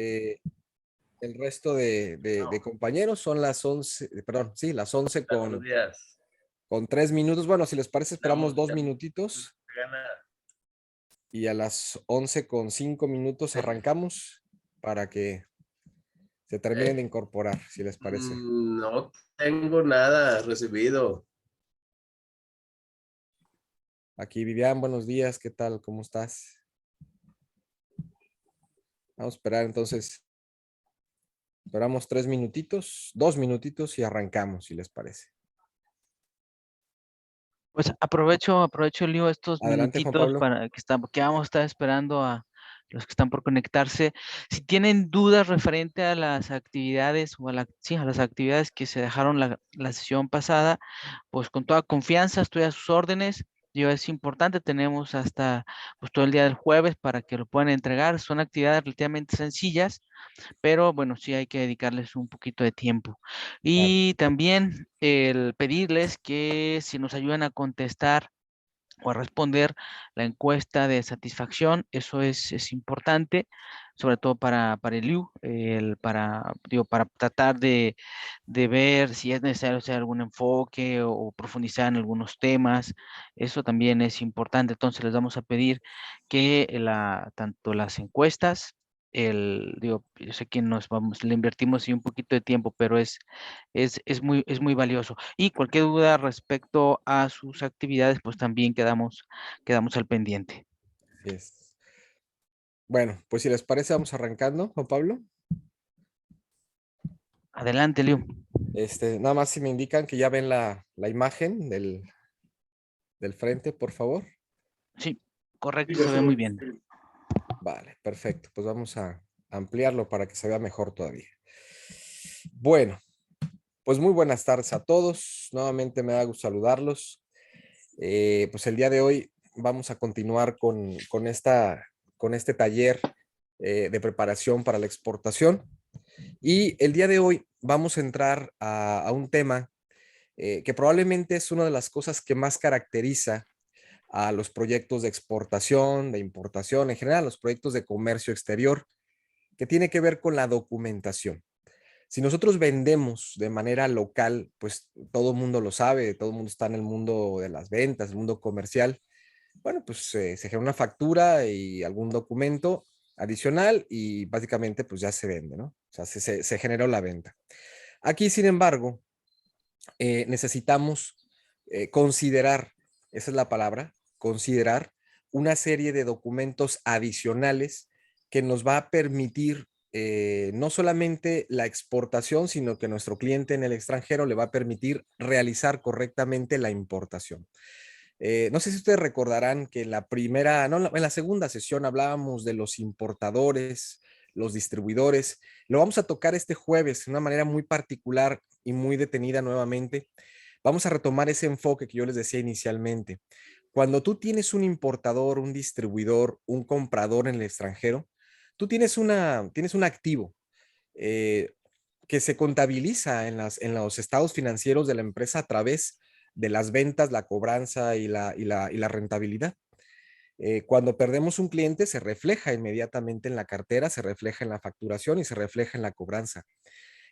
eh, el resto de compañeros. Son las 11, perdón, sí, las 11 Buenos días. con 3 minutos. Bueno, si les parece, esperamos Estamos 2 echando minutitos ganas. y a las 11 con 5 minutos arrancamos para que se terminen de incorporar, si les parece. No tengo nada recibido. Aquí, Vivian, buenos días, ¿qué tal? ¿Cómo estás? Vamos a esperar entonces. Esperamos 3 minutitos, 2 minutitos y arrancamos, si les parece. Pues aprovecho, Leo, estos Adelante, Juan minutitos Pablo. para que vamos a estar esperando a los que están por conectarse. Si tienen dudas referente a las actividades o a las actividades que se dejaron la sesión pasada, pues con toda confianza estoy a sus órdenes. Es importante, tenemos hasta pues todo el día del jueves para que lo puedan entregar. Son actividades relativamente sencillas, pero bueno, sí hay que dedicarles un poquito de tiempo. Claro. Y también el pedirles que si nos ayudan a contestar o a responder la encuesta de satisfacción, eso es importante, sobre todo para el IU, para tratar de ver si es necesario hacer algún enfoque o profundizar en algunos temas, eso también es importante. Entonces les vamos a pedir que tanto las encuestas, yo sé que le invertimos sí un poquito de tiempo, pero es muy valioso. Y cualquier duda respecto a sus actividades, pues también quedamos al pendiente. Así es. Bueno, pues si les parece, vamos arrancando, Juan Pablo. Adelante, Leo. Nada más si me indican que ya ven la imagen del frente, por favor. Sí, correcto, se ve muy bien. Vale, perfecto. Pues vamos a ampliarlo para que se vea mejor todavía. Bueno, pues muy buenas tardes a todos. Nuevamente me da gusto saludarlos. Pues el día de hoy vamos a continuar con este taller de preparación para la exportación. Y el día de hoy vamos a entrar a un tema que probablemente es una de las cosas que más caracteriza a los proyectos de exportación, de importación, en general, los proyectos de comercio exterior, que tiene que ver con la documentación. Si nosotros vendemos de manera local, pues todo el mundo lo sabe, todo el mundo está en el mundo de las ventas, el mundo comercial. Bueno, pues se genera una factura y algún documento adicional y básicamente pues ya se vende, ¿no? O sea, se generó la venta. Aquí, sin embargo, necesitamos considerar, esa es la palabra, considerar una serie de documentos adicionales que nos va a permitir no solamente la exportación, sino que nuestro cliente en el extranjero le va a permitir realizar correctamente la importación. No sé si ustedes recordarán que en la primera, no, en la segunda sesión hablábamos de los importadores, los distribuidores. Lo vamos a tocar este jueves de una manera muy particular y muy detenida nuevamente. Vamos a retomar ese enfoque que yo les decía inicialmente. Cuando tú tienes un importador, un distribuidor, un comprador en el extranjero, tú tienes un activo eh, que se contabiliza en los estados financieros de la empresa a través de las ventas, la cobranza y la rentabilidad. Cuando perdemos un cliente, se refleja inmediatamente en la cartera, se refleja en la facturación y se refleja en la cobranza.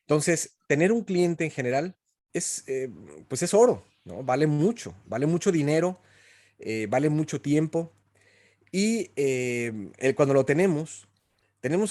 Entonces, tener un cliente en general pues es oro, ¿no? Vale mucho dinero, vale mucho tiempo y cuando lo tenemos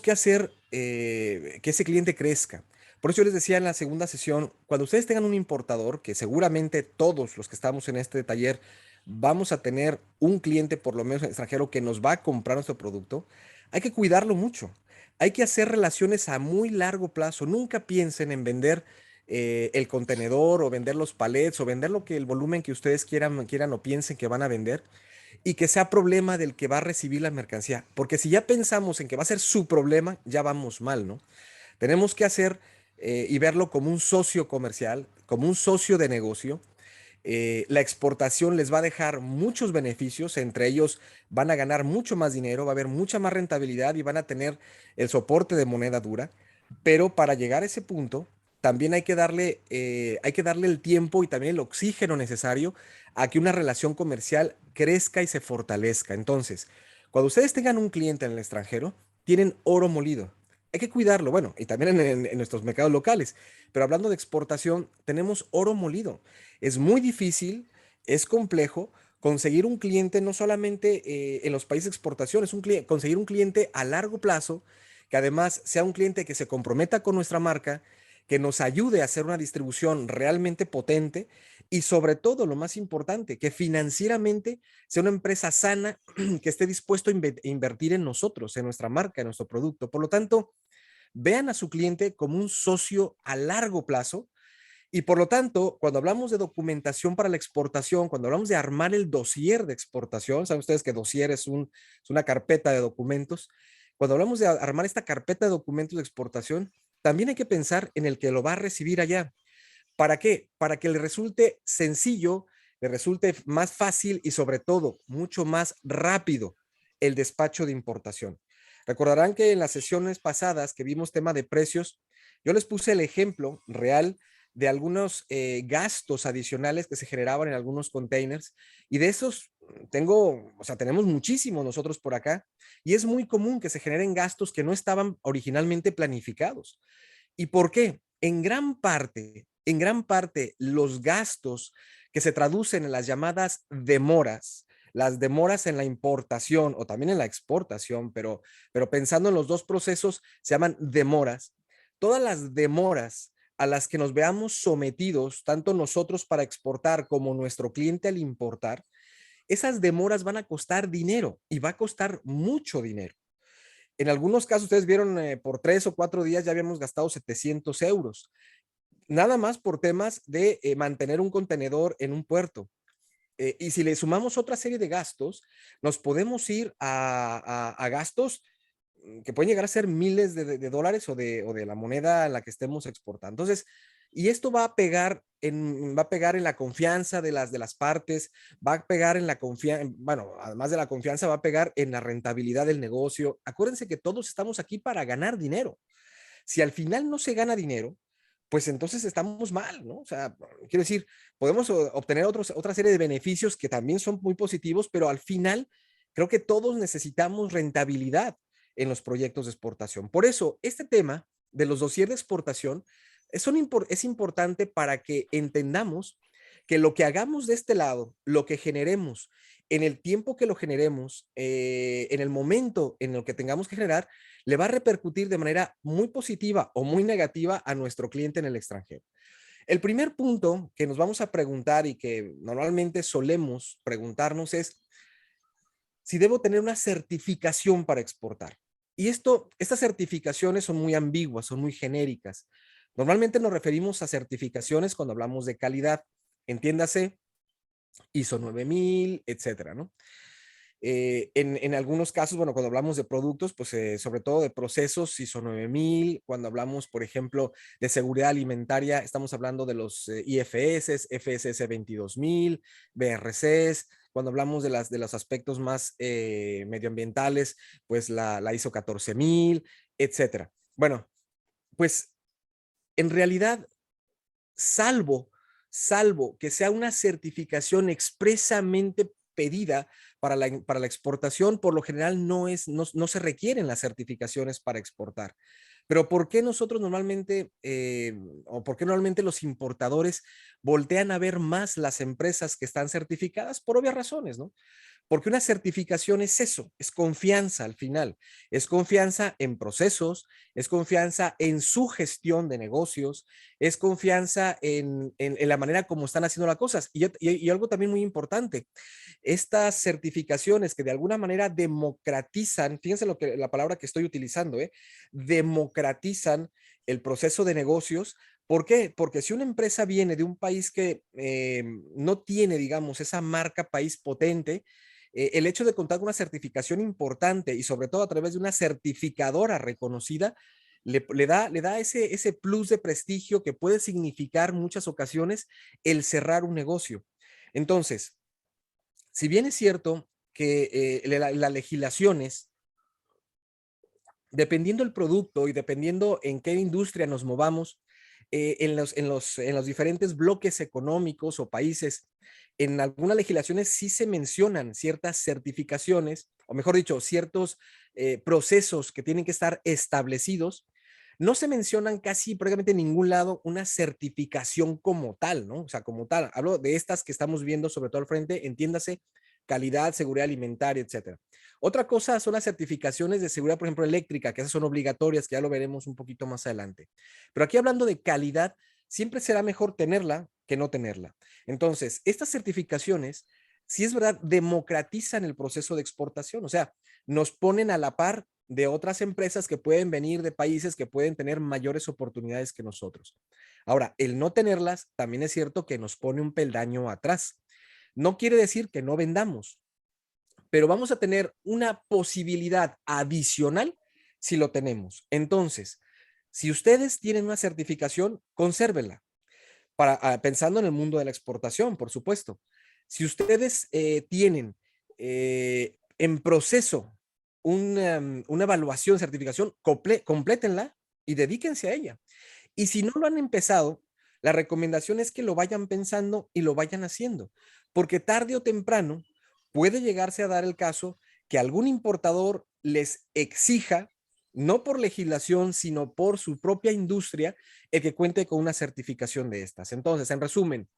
que hacer que ese cliente crezca. Por eso yo les decía en la segunda sesión, cuando ustedes tengan un importador, que seguramente todos los que estamos en este taller vamos a tener un cliente por lo menos extranjero que nos va a comprar nuestro producto, hay que cuidarlo mucho. Hay que hacer relaciones a muy largo plazo. Nunca piensen en vender el contenedor o vender los palets o vender el volumen que ustedes quieran o piensen que van a vender y que sea problema del que va a recibir la mercancía. Porque si ya pensamos en que va a ser su problema, ya vamos mal, ¿no? Tenemos que hacer y verlo como un socio comercial, como un socio de negocio. La exportación les va a dejar muchos beneficios, entre ellos van a ganar mucho más dinero, va a haber mucha más rentabilidad y van a tener el soporte de moneda dura, pero para llegar a ese punto también hay que darle el tiempo y también el oxígeno necesario a que una relación comercial crezca y se fortalezca. Entonces, cuando ustedes tengan un cliente en el extranjero, tienen oro molido, hay que cuidarlo, bueno, y también en nuestros mercados locales. Pero hablando de exportación, tenemos oro molido. Es muy difícil, es complejo conseguir un cliente no solamente en los países de exportación, es conseguir un cliente a largo plazo, que además sea un cliente que se comprometa con nuestra marca, que nos ayude a hacer una distribución realmente potente y sobre todo, lo más importante, que financieramente sea una empresa sana que esté dispuesto a invertir en nosotros, en nuestra marca, en nuestro producto. Por lo tanto, vean a su cliente como un socio a largo plazo y por lo tanto, cuando hablamos de documentación para la exportación, cuando hablamos de armar el dossier de exportación, saben ustedes que dossier es una carpeta de documentos. Cuando hablamos de armar esta carpeta de documentos de exportación, también hay que pensar en el que lo va a recibir allá. ¿Para qué? Para que le resulte sencillo, le resulte más fácil y sobre todo mucho más rápido el despacho de importación. Recordarán que en las sesiones pasadas que vimos tema de precios, yo les puse el ejemplo real de algunos gastos adicionales que se generaban en algunos containers y de esos tenemos muchísimos nosotros por acá y es muy común que se generen gastos que no estaban originalmente planificados. ¿Y por qué? En gran parte, los gastos que se traducen en las llamadas demoras, las demoras en la importación o también en la exportación, pero pensando en los dos procesos, se llaman demoras. Todas las demoras a las que nos veamos sometidos, tanto nosotros para exportar como nuestro cliente al importar, esas demoras van a costar dinero y va a costar mucho dinero. En algunos casos, ustedes vieron, por 3 o 4 días ya habíamos gastado 700 euros, nada más por temas de mantener un contenedor en un puerto. Y si le sumamos otra serie de gastos, nos podemos ir a gastos que pueden llegar a ser miles de dólares o de la moneda en la que estemos exportando. Entonces, y esto va a pegar en la confianza de las partes, va a pegar en la confianza, bueno, además de la confianza, va a pegar en la rentabilidad del negocio. Acuérdense que todos estamos aquí para ganar dinero. Si al final no se gana dinero, pues entonces estamos mal, ¿no? O sea, quiero decir, podemos obtener otra serie de beneficios que también son muy positivos, pero al final creo que todos necesitamos rentabilidad en los proyectos de exportación. Por eso, este tema de los dossiers de exportación es importante para que entendamos que lo que hagamos de este lado, lo que generemos, en el tiempo que lo generemos, en el momento en el que tengamos que generar, le va a repercutir de manera muy positiva o muy negativa a nuestro cliente en el extranjero. El primer punto que nos vamos a preguntar y que normalmente solemos preguntarnos es si debo tener una certificación para exportar. Y estas certificaciones son muy ambiguas, son muy genéricas. Normalmente nos referimos a certificaciones cuando hablamos de calidad. Entiéndase, ISO 9000, etcétera, ¿no? En algunos casos, bueno, cuando hablamos de productos, pues sobre todo de procesos ISO 9000, cuando hablamos, por ejemplo, de seguridad alimentaria, estamos hablando de los IFS, FSS 22000, BRCs, cuando hablamos de los aspectos más medioambientales, pues la ISO 14000, etcétera. Bueno, pues en realidad, salvo, salvo que sea una certificación expresamente pedida para la exportación, por lo general no se requieren las certificaciones para exportar. Pero ¿por qué nosotros normalmente, o por qué normalmente los importadores voltean a ver más las empresas que están certificadas? Por obvias razones, ¿no? Porque una certificación es eso, es confianza al final, es confianza en procesos, es confianza en su gestión de negocios, es confianza en la manera como están haciendo las cosas. Y algo también muy importante, estas certificaciones que de alguna manera democratizan, fíjense la palabra que estoy utilizando, democratizan el proceso de negocios. ¿Por qué? Porque si una empresa viene de un país que no tiene, digamos, esa marca país potente, el hecho de contar con una certificación importante y sobre todo a través de una certificadora reconocida, le da ese plus de prestigio que puede significar muchas ocasiones el cerrar un negocio. Entonces, si bien es cierto que las legislaciones, dependiendo del producto y dependiendo en qué industria nos movamos, en los diferentes bloques económicos o países, en algunas legislaciones sí se mencionan ciertas certificaciones, o mejor dicho, ciertos procesos que tienen que estar establecidos. No se mencionan casi prácticamente en ningún lado una certificación como tal, ¿no? O sea, como tal, hablo de estas que estamos viendo sobre todo al frente, entiéndase, calidad, seguridad alimentaria, etcétera. Otra cosa son las certificaciones de seguridad, por ejemplo, eléctrica, que esas son obligatorias, que ya lo veremos un poquito más adelante. Pero aquí hablando de calidad, siempre será mejor tenerla que no tenerla. Entonces, estas certificaciones, si es verdad, democratizan el proceso de exportación, o sea, nos ponen a la par de otras empresas que pueden venir de países que pueden tener mayores oportunidades que nosotros. Ahora, el no tenerlas también es cierto que nos pone un peldaño atrás. No quiere decir que no vendamos, pero vamos a tener una posibilidad adicional si lo tenemos. Entonces, si ustedes tienen una certificación, consérvenla, pensando en el mundo de la exportación, por supuesto. Si ustedes tienen en proceso una evaluación, certificación, complétenla y dedíquense a ella. Y si no lo han empezado, la recomendación es que lo vayan pensando y lo vayan haciendo, porque tarde o temprano puede llegarse a dar el caso que algún importador les exija, no por legislación, sino por su propia industria, el que cuente con una certificación de estas. Entonces, en resumen,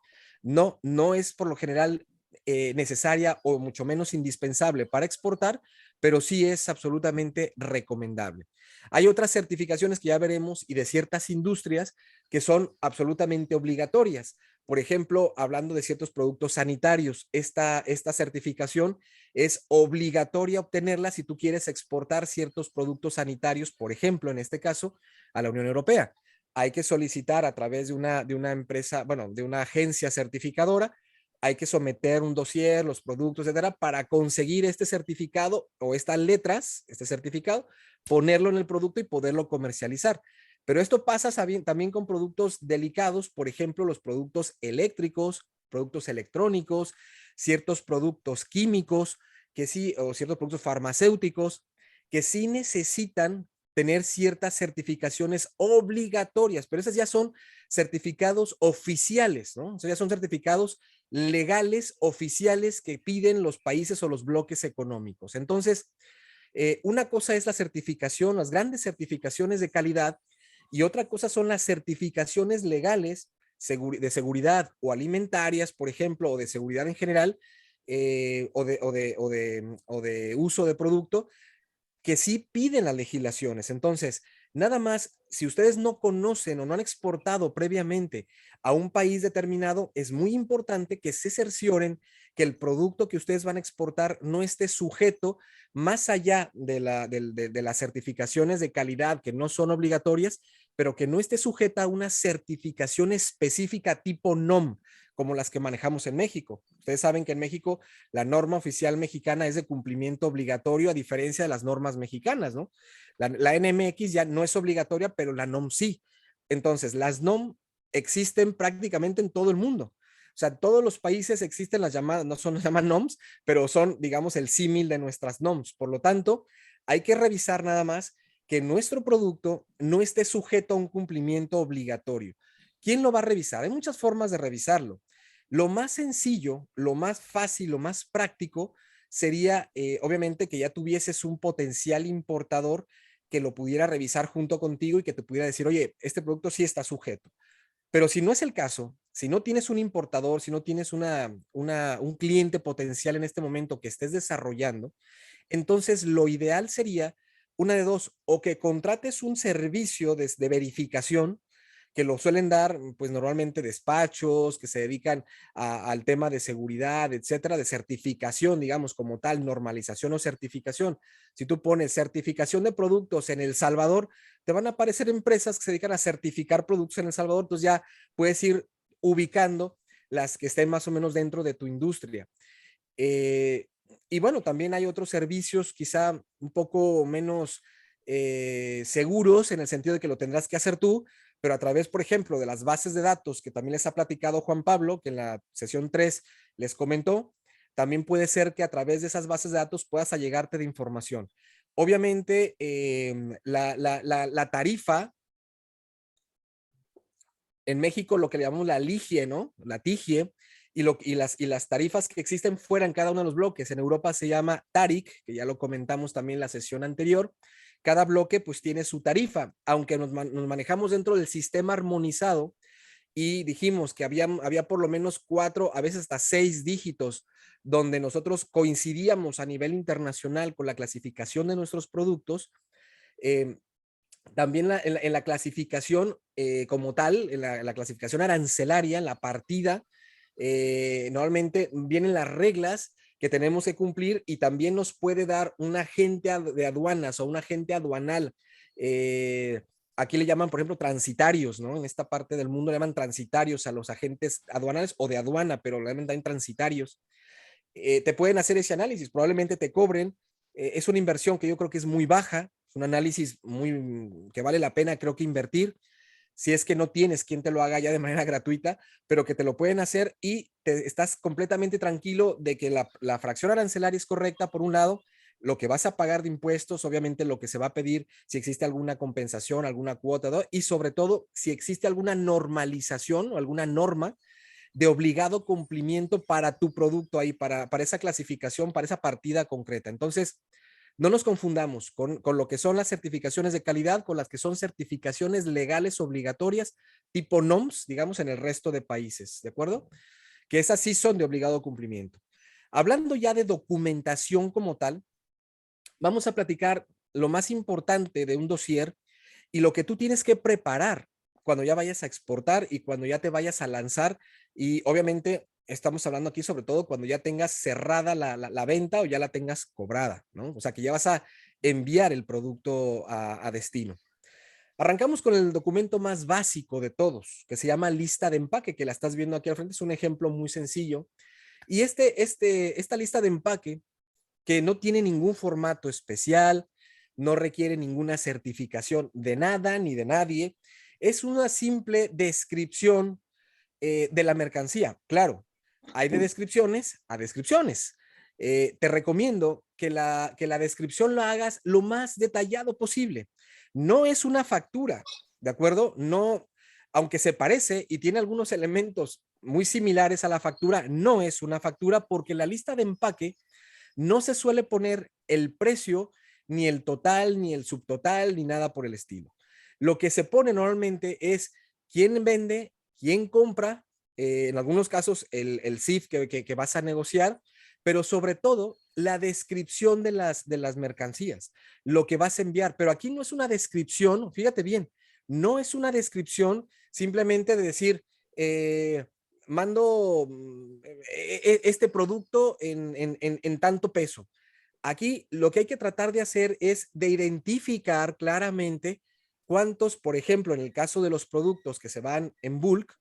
no es por lo general necesaria o mucho menos indispensable para exportar, pero sí es absolutamente recomendable. Hay otras certificaciones que ya veremos y de ciertas industrias que son absolutamente obligatorias. Por ejemplo, hablando de ciertos productos sanitarios, esta certificación es obligatoria obtenerla si tú quieres exportar ciertos productos sanitarios, por ejemplo, en este caso, a la Unión Europea. Hay que solicitar a través de una empresa, bueno, de una agencia certificadora, hay que someter un dossier, los productos, etcétera, para conseguir este certificado o estas letras, este certificado, ponerlo en el producto y poderlo comercializar. Pero esto pasa también con productos delicados, por ejemplo, los productos eléctricos, productos electrónicos, ciertos productos químicos, que sí, o ciertos productos farmacéuticos, que sí necesitan tener ciertas certificaciones obligatorias, pero esas ya son certificados oficiales, ¿no? O sea, ya son certificados legales oficiales que piden los países o los bloques económicos. Entonces, una cosa es la certificación, las grandes certificaciones de calidad, y otra cosa son las certificaciones legales de seguridad o alimentarias, por ejemplo, o de seguridad en general, o de uso de producto, que sí piden las legislaciones. Entonces, nada más, si ustedes no conocen o no han exportado previamente a un país determinado, es muy importante que se cercioren que el producto que ustedes van a exportar no esté sujeto, más allá de las certificaciones de calidad que no son obligatorias, pero que no esté sujeta a una certificación específica tipo NOM, como las que manejamos en México. Ustedes saben que en México la norma oficial mexicana es de cumplimiento obligatorio, a diferencia de las normas mexicanas, ¿no? La NMX ya no es obligatoria, pero la NOM sí. Entonces, las NOM existen prácticamente en todo el mundo. O sea, todos los países existen las llamadas, no son las llaman NOMs, pero son, digamos, el símil de nuestras NOMs. Por lo tanto, hay que revisar nada más que nuestro producto no esté sujeto a un cumplimiento obligatorio. ¿Quién lo va a revisar? Hay muchas formas de revisarlo. Lo más sencillo, lo más fácil, lo más práctico sería, obviamente, que ya tuvieses un potencial importador que lo pudiera revisar junto contigo y que te pudiera decir, oye, este producto sí está sujeto. Pero si no es el caso, si no tienes un importador, si no tienes un cliente potencial en este momento que estés desarrollando, entonces lo ideal sería una de dos, o que contrates un servicio de verificación que lo suelen dar, pues normalmente despachos que se dedican al tema de seguridad, etcétera, de certificación, digamos, como tal, normalización o certificación. Si tú pones certificación de productos en El Salvador, te van a aparecer empresas que se dedican a certificar productos en El Salvador, entonces ya puedes ir ubicando las que estén más o menos dentro de tu industria. Y bueno, también hay otros servicios quizá un poco menos seguros en el sentido de que lo tendrás que hacer tú, pero a través, por ejemplo, de las bases de datos que también les ha platicado Juan Pablo, que en la sesión 3 les comentó, también puede ser que a través de esas bases de datos puedas allegarte de información. Obviamente, la tarifa en México lo que le llamamos la ligie, ¿no? La tigie, y las tarifas que existen fuera en cada uno de los bloques. En Europa se llama TARIC, que ya lo comentamos también en la sesión anterior. Cada bloque pues tiene su tarifa, aunque nos manejamos dentro del sistema armonizado y dijimos que había por lo menos 4, a veces hasta 6 dígitos, donde nosotros coincidíamos a nivel internacional con la clasificación de nuestros productos. También en la clasificación como tal, en la clasificación arancelaria, en la partida, normalmente vienen las reglas que tenemos que cumplir y también nos puede dar un agente de aduanas o un agente aduanal. Aquí le llaman, por ejemplo, transitarios, ¿no? En esta parte del mundo le llaman transitarios a los agentes aduanales o de aduana, pero le llaman también transitarios. Te pueden hacer ese análisis, probablemente te cobren. Es una inversión que yo creo que es muy baja, es un análisis que vale la pena, creo que invertir, si es que no tienes quien te lo haga ya de manera gratuita, pero que te lo pueden hacer y estás completamente tranquilo de que la fracción arancelaria es correcta por un lado, lo que vas a pagar de impuestos, obviamente lo que se va a pedir, si existe alguna compensación, alguna cuota, ¿no? Y sobre todo si existe alguna normalización o alguna norma de obligado cumplimiento para tu producto ahí, para esa clasificación, para esa partida concreta. Entonces, no nos confundamos con lo que son las certificaciones de calidad, con las que son certificaciones legales obligatorias, tipo NOMS, digamos, en el resto de países, ¿de acuerdo? Que esas sí son de obligado cumplimiento. Hablando ya de documentación como tal, vamos a platicar lo más importante de un dossier y lo que tú tienes que preparar cuando ya vayas a exportar y cuando ya te vayas a lanzar. Y obviamente estamos hablando aquí sobre todo cuando ya tengas cerrada la venta o ya la tengas cobrada, ¿no? O sea, que ya vas a enviar el producto a destino. Arrancamos con el documento más básico de todos, que se llama lista de empaque, que la estás viendo aquí al frente. Es un ejemplo muy sencillo. Y esta lista de empaque, que no tiene ningún formato especial, no requiere ninguna certificación de nada ni de nadie, es una simple descripción de la mercancía. Claro, hay de descripciones a descripciones. Te recomiendo que la descripción lo hagas lo más detallado posible. No es una factura, ¿de acuerdo? No, aunque se parece y tiene algunos elementos muy similares a la factura, no es una factura porque la lista de empaque no se suele poner el precio, ni el total, ni el subtotal, ni nada por el estilo. Lo que se pone normalmente es quién vende, quién compra, en algunos casos el CIF que vas a negociar, pero sobre todo la descripción de las mercancías, lo que vas a enviar. Pero aquí no es una descripción, fíjate bien, no es una descripción simplemente de decir, mando este producto en tanto peso. Aquí lo que hay que tratar de hacer es de identificar claramente cuántos, por ejemplo, en el caso de los productos que se van en bulk,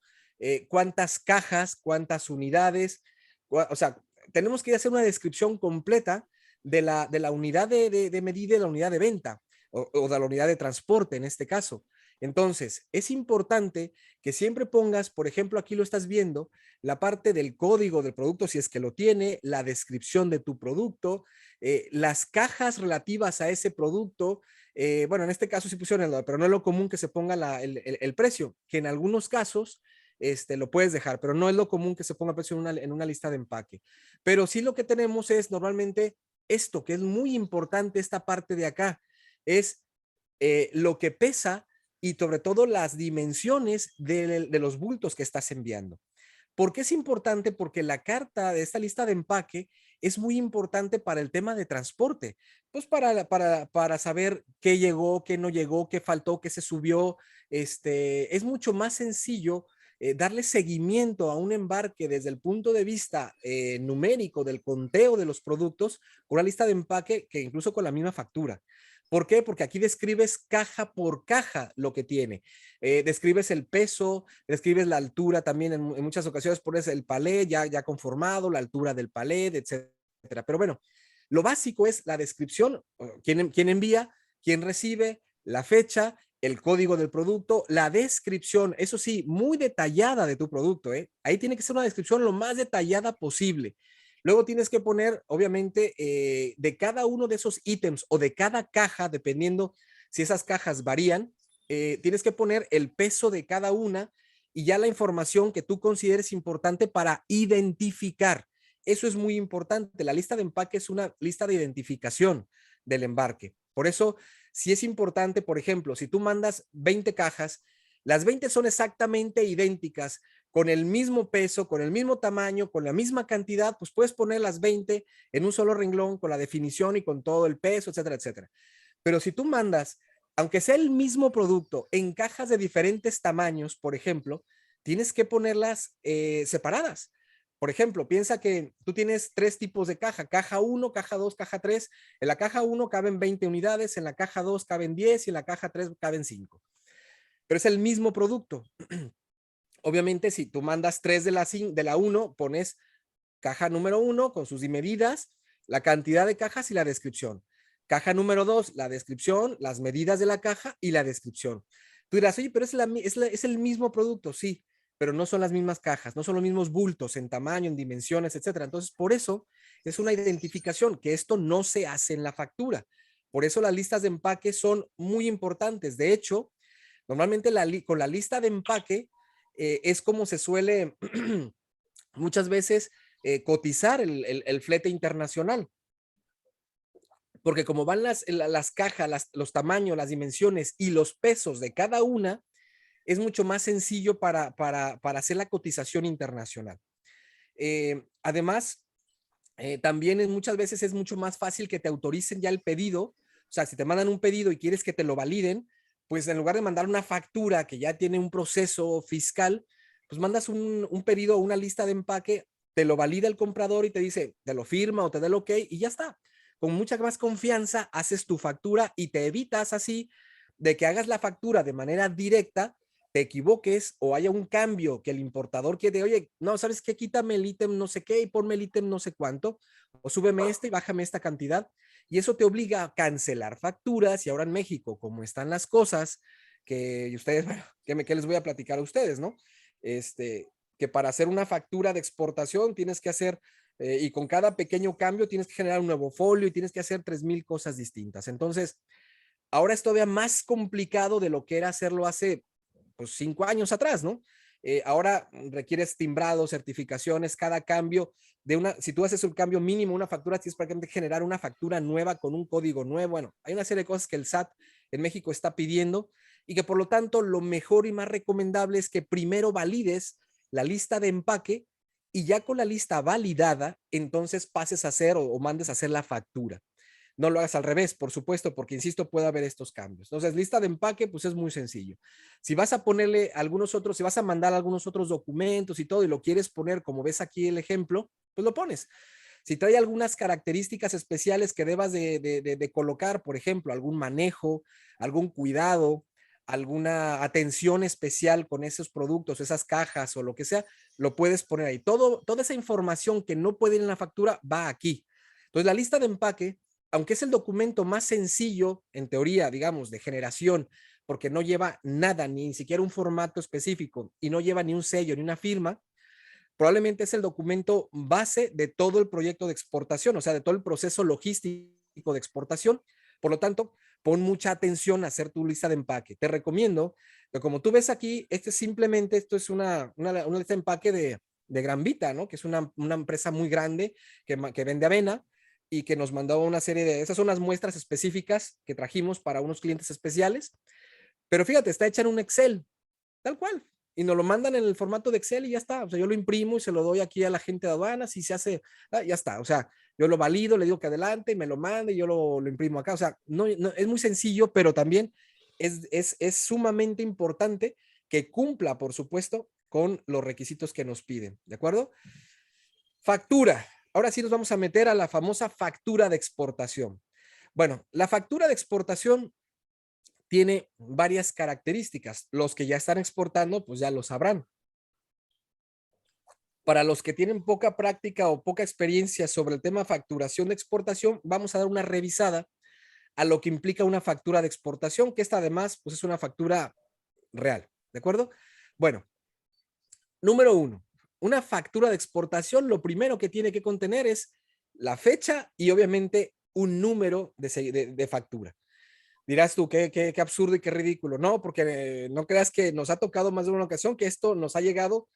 cuántas cajas, cuántas unidades, o sea, tenemos que hacer una descripción completa de la unidad de medida y de la unidad de venta o de la unidad de transporte en este caso. Entonces, es importante que siempre pongas, por ejemplo, aquí lo estás viendo, la parte del código del producto, si es que lo tiene, la descripción de tu producto, las cajas relativas a ese producto. Bueno, en este caso sí pusieron pero no es lo común que se ponga el precio, que en algunos casos lo puedes dejar, pero no es lo común que se ponga precio en una lista de empaque. Pero sí lo que tenemos es normalmente esto, que es muy importante, esta parte de acá, es lo que pesa y sobre todo las dimensiones de los bultos que estás enviando. ¿Por qué es importante? Porque la carta de esta lista de empaque es muy importante para el tema de transporte, pues para saber qué llegó, qué no llegó, qué faltó, qué se subió. Es mucho más sencillo darle seguimiento a un embarque desde el punto de vista numérico del conteo de los productos con una lista de empaque que incluso con la misma factura. ¿Por qué? Porque aquí describes caja por caja lo que tiene. Describes el peso, describes la altura también, en muchas ocasiones pones el palé ya conformado, la altura del palé, etcétera. Pero bueno, lo básico es la descripción, quién envía, quién recibe, la fecha, el código del producto, la descripción, eso sí, muy detallada de tu producto. Ahí tiene que ser una descripción lo más detallada posible. Luego tienes que poner, obviamente, de cada uno de esos ítems o de cada caja, dependiendo si esas cajas varían, tienes que poner el peso de cada una y ya la información que tú consideres importante para identificar. Eso es muy importante. La lista de empaque es una lista de identificación del embarque. Por eso, si es importante, por ejemplo, si tú mandas 20 cajas, las 20 son exactamente idénticas, con el mismo peso, con el mismo tamaño, con la misma cantidad, pues puedes poner las 20 en un solo renglón con la definición y con todo el peso, etcétera, etcétera. Pero si tú mandas, aunque sea el mismo producto, en cajas de diferentes tamaños, por ejemplo, tienes que ponerlas separadas. Por ejemplo, piensa que tú tienes 3 tipos de caja, caja 1, caja 2, caja 3. En la caja 1 caben 20 unidades, en la caja 2 caben 10 y en la caja 3 caben 5. Pero es el mismo producto. Obviamente, si tú mandas 3 de la 1, pones caja número 1 con sus medidas, la cantidad de cajas y la descripción. Caja número 2, la descripción, las medidas de la caja y la descripción. Tú dirás, oye, pero es el mismo producto, sí, pero no son las mismas cajas, no son los mismos bultos en tamaño, en dimensiones, etcétera. Entonces, por eso es una identificación, que esto no se hace en la factura. Por eso las listas de empaque son muy importantes. De hecho, normalmente con la lista de empaque es como se suele muchas veces cotizar el flete internacional. Porque como van las cajas, los tamaños, las dimensiones y los pesos de cada una, es mucho más sencillo para hacer la cotización internacional. Además, también muchas veces es mucho más fácil que te autoricen ya el pedido. O sea, si te mandan un pedido y quieres que te lo validen, pues en lugar de mandar una factura que ya tiene un proceso fiscal, pues mandas un pedido o una lista de empaque, te lo valida el comprador y te dice, te lo firma o te da el ok y ya está. Con mucha más confianza haces tu factura y te evitas así de que hagas la factura de manera directa, te equivoques o haya un cambio que el importador quiere, oye, no, ¿sabes qué? Quítame el ítem no sé qué y ponme el ítem no sé cuánto, o súbeme este y bájame esta cantidad. Y eso te obliga a cancelar facturas. Y ahora en México, como están las cosas, que ustedes, bueno, ¿qué les voy a platicar a ustedes, no? Que para hacer una factura de exportación tienes que hacer, y con cada pequeño cambio tienes que generar un nuevo folio y tienes que hacer 3,000 cosas distintas. Entonces, ahora es todavía más complicado de lo que era hacerlo hace pues 5 años atrás, ¿no? Ahora requieres timbrado, certificaciones, cada cambio si tú haces un cambio mínimo, una factura, tienes prácticamente que generar una factura nueva con un código nuevo. Bueno, hay una serie de cosas que el SAT en México está pidiendo y que por lo tanto lo mejor y más recomendable es que primero valides la lista de empaque y ya con la lista validada, entonces pases a hacer o mandes a hacer la factura. No lo hagas al revés, por supuesto, porque insisto, puede haber estos cambios. Entonces, lista de empaque, pues es muy sencillo. Si vas a ponerle si vas a mandar algunos otros documentos y todo, y lo quieres poner como ves aquí el ejemplo, pues lo pones. Si trae algunas características especiales que debas de colocar, por ejemplo, algún manejo, algún cuidado, alguna atención especial con esos productos, esas cajas o lo que sea, lo puedes poner ahí. Toda esa información que no puede ir en la factura va aquí. Entonces, la lista de empaque, aunque es el documento más sencillo, en teoría, digamos, de generación, porque no lleva nada, ni siquiera un formato específico, y no lleva ni un sello, ni una firma, probablemente es el documento base de todo el proyecto de exportación, o sea, de todo el proceso logístico de exportación. Por lo tanto, pon mucha atención a hacer tu lista de empaque. Te recomiendo que, como tú ves aquí, esto es una lista de empaque de Gran Vita, ¿no? Que es una empresa muy grande que vende avena y que nos mandó una serie esas son las muestras específicas que trajimos para unos clientes especiales. Pero fíjate, está hecha en un Excel, tal cual. Y nos lo mandan en el formato de Excel y ya está. O sea, yo lo imprimo y se lo doy aquí a la gente de aduanas y se hace, ya está. O sea, yo lo valido, le digo que adelante, me lo manda y yo lo imprimo acá. O sea, no, es muy sencillo, pero también es sumamente importante que cumpla, por supuesto, con los requisitos que nos piden. ¿De acuerdo? Factura. Ahora sí nos vamos a meter a la famosa factura de exportación. Bueno, la factura de exportación tiene varias características. Los que ya están exportando, pues ya lo sabrán. Para los que tienen poca práctica o poca experiencia sobre el tema facturación de exportación, vamos a dar una revisada a lo que implica una factura de exportación, que esta además pues es una factura real, ¿de acuerdo? Bueno, número 1, una factura de exportación, lo primero que tiene que contener es la fecha y obviamente un número de factura. Dirás tú, qué absurdo y qué ridículo. No, porque no creas que nos ha tocado más de una ocasión que esto nos ha llegado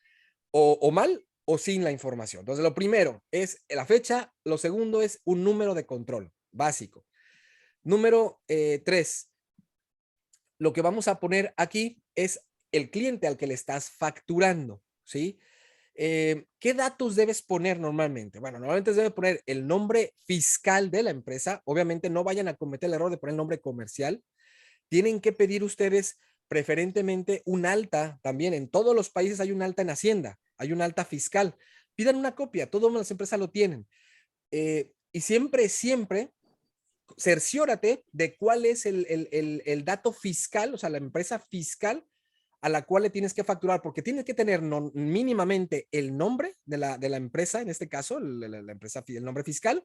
o mal o sin la información. Entonces, lo primero es la fecha, lo segundo es un número de control básico. Número 3, lo que vamos a poner aquí es el cliente al que le estás facturando, ¿sí? ¿Qué datos debes poner normalmente? Bueno, normalmente debes poner el nombre fiscal de la empresa. Obviamente no vayan a cometer el error de poner el nombre comercial. Tienen que pedir ustedes preferentemente un alta también. En todos los países hay un alta en Hacienda, hay un alta fiscal. Pidan una copia, todas las empresas lo tienen. Y siempre cerciórate de cuál es el dato fiscal, o sea, la empresa fiscal a la cual le tienes que facturar, porque tienes que tener mínimamente el nombre de la empresa, en este caso, la empresa, el nombre fiscal,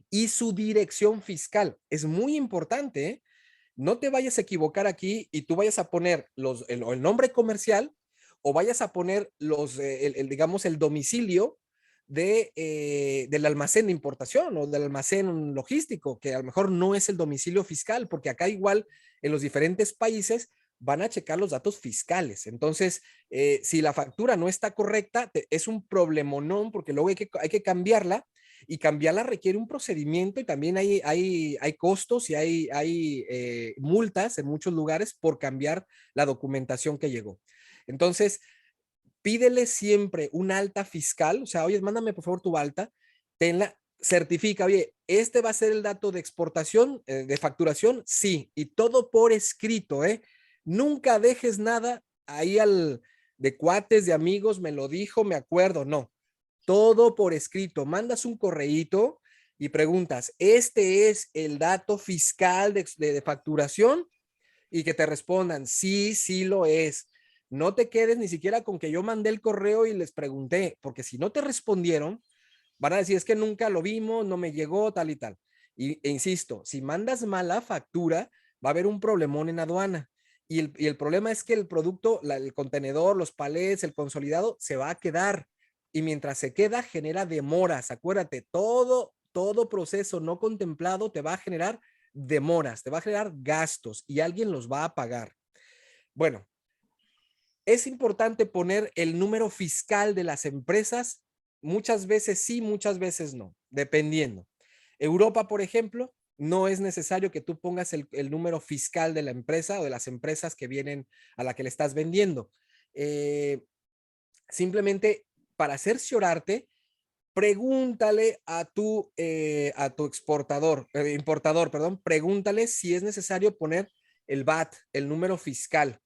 y su dirección fiscal. Es muy importante, ¿eh? No te vayas a equivocar aquí y tú vayas a poner el nombre comercial o vayas a poner digamos, el domicilio del almacén de importación o del almacén logístico, que a lo mejor no es el domicilio fiscal, porque acá igual en los diferentes países van a checar los datos fiscales. Entonces, si la factura no está correcta, es un problemonón porque luego hay que cambiarla y cambiarla requiere un procedimiento y también hay costos y hay multas en muchos lugares por cambiar la documentación que llegó. Entonces, pídele siempre un alta fiscal, o sea, oye, mándame por favor tu alta, tenla, certifica, oye, este va a ser el dato de exportación, de facturación, sí, y todo por escrito, ¿eh? Nunca dejes nada ahí de cuates, de amigos, me lo dijo, me acuerdo, no. Todo por escrito, mandas un correíto y preguntas, ¿este es el dato fiscal de facturación? Y que te respondan, sí, sí lo es. No te quedes ni siquiera con que yo mandé el correo y les pregunté, porque si no te respondieron, van a decir, es que nunca lo vimos, no me llegó, tal y tal. Insisto, si mandas mala factura, va a haber un problemón en aduana. Y el problema es que el producto, el contenedor, los palets, el consolidado, se va a quedar. Y mientras se queda, genera demoras. Acuérdate, todo proceso no contemplado te va a generar demoras, te va a generar gastos y alguien los va a pagar. Bueno, es importante poner el número fiscal de las empresas. Muchas veces sí, muchas veces no, dependiendo. Europa, por ejemplo, no es necesario que tú pongas el número fiscal de la empresa o de las empresas que vienen a la que le estás vendiendo. Simplemente para cerciorarte, pregúntale a tu importador, perdón, pregúntale si es necesario poner el VAT, el número fiscal.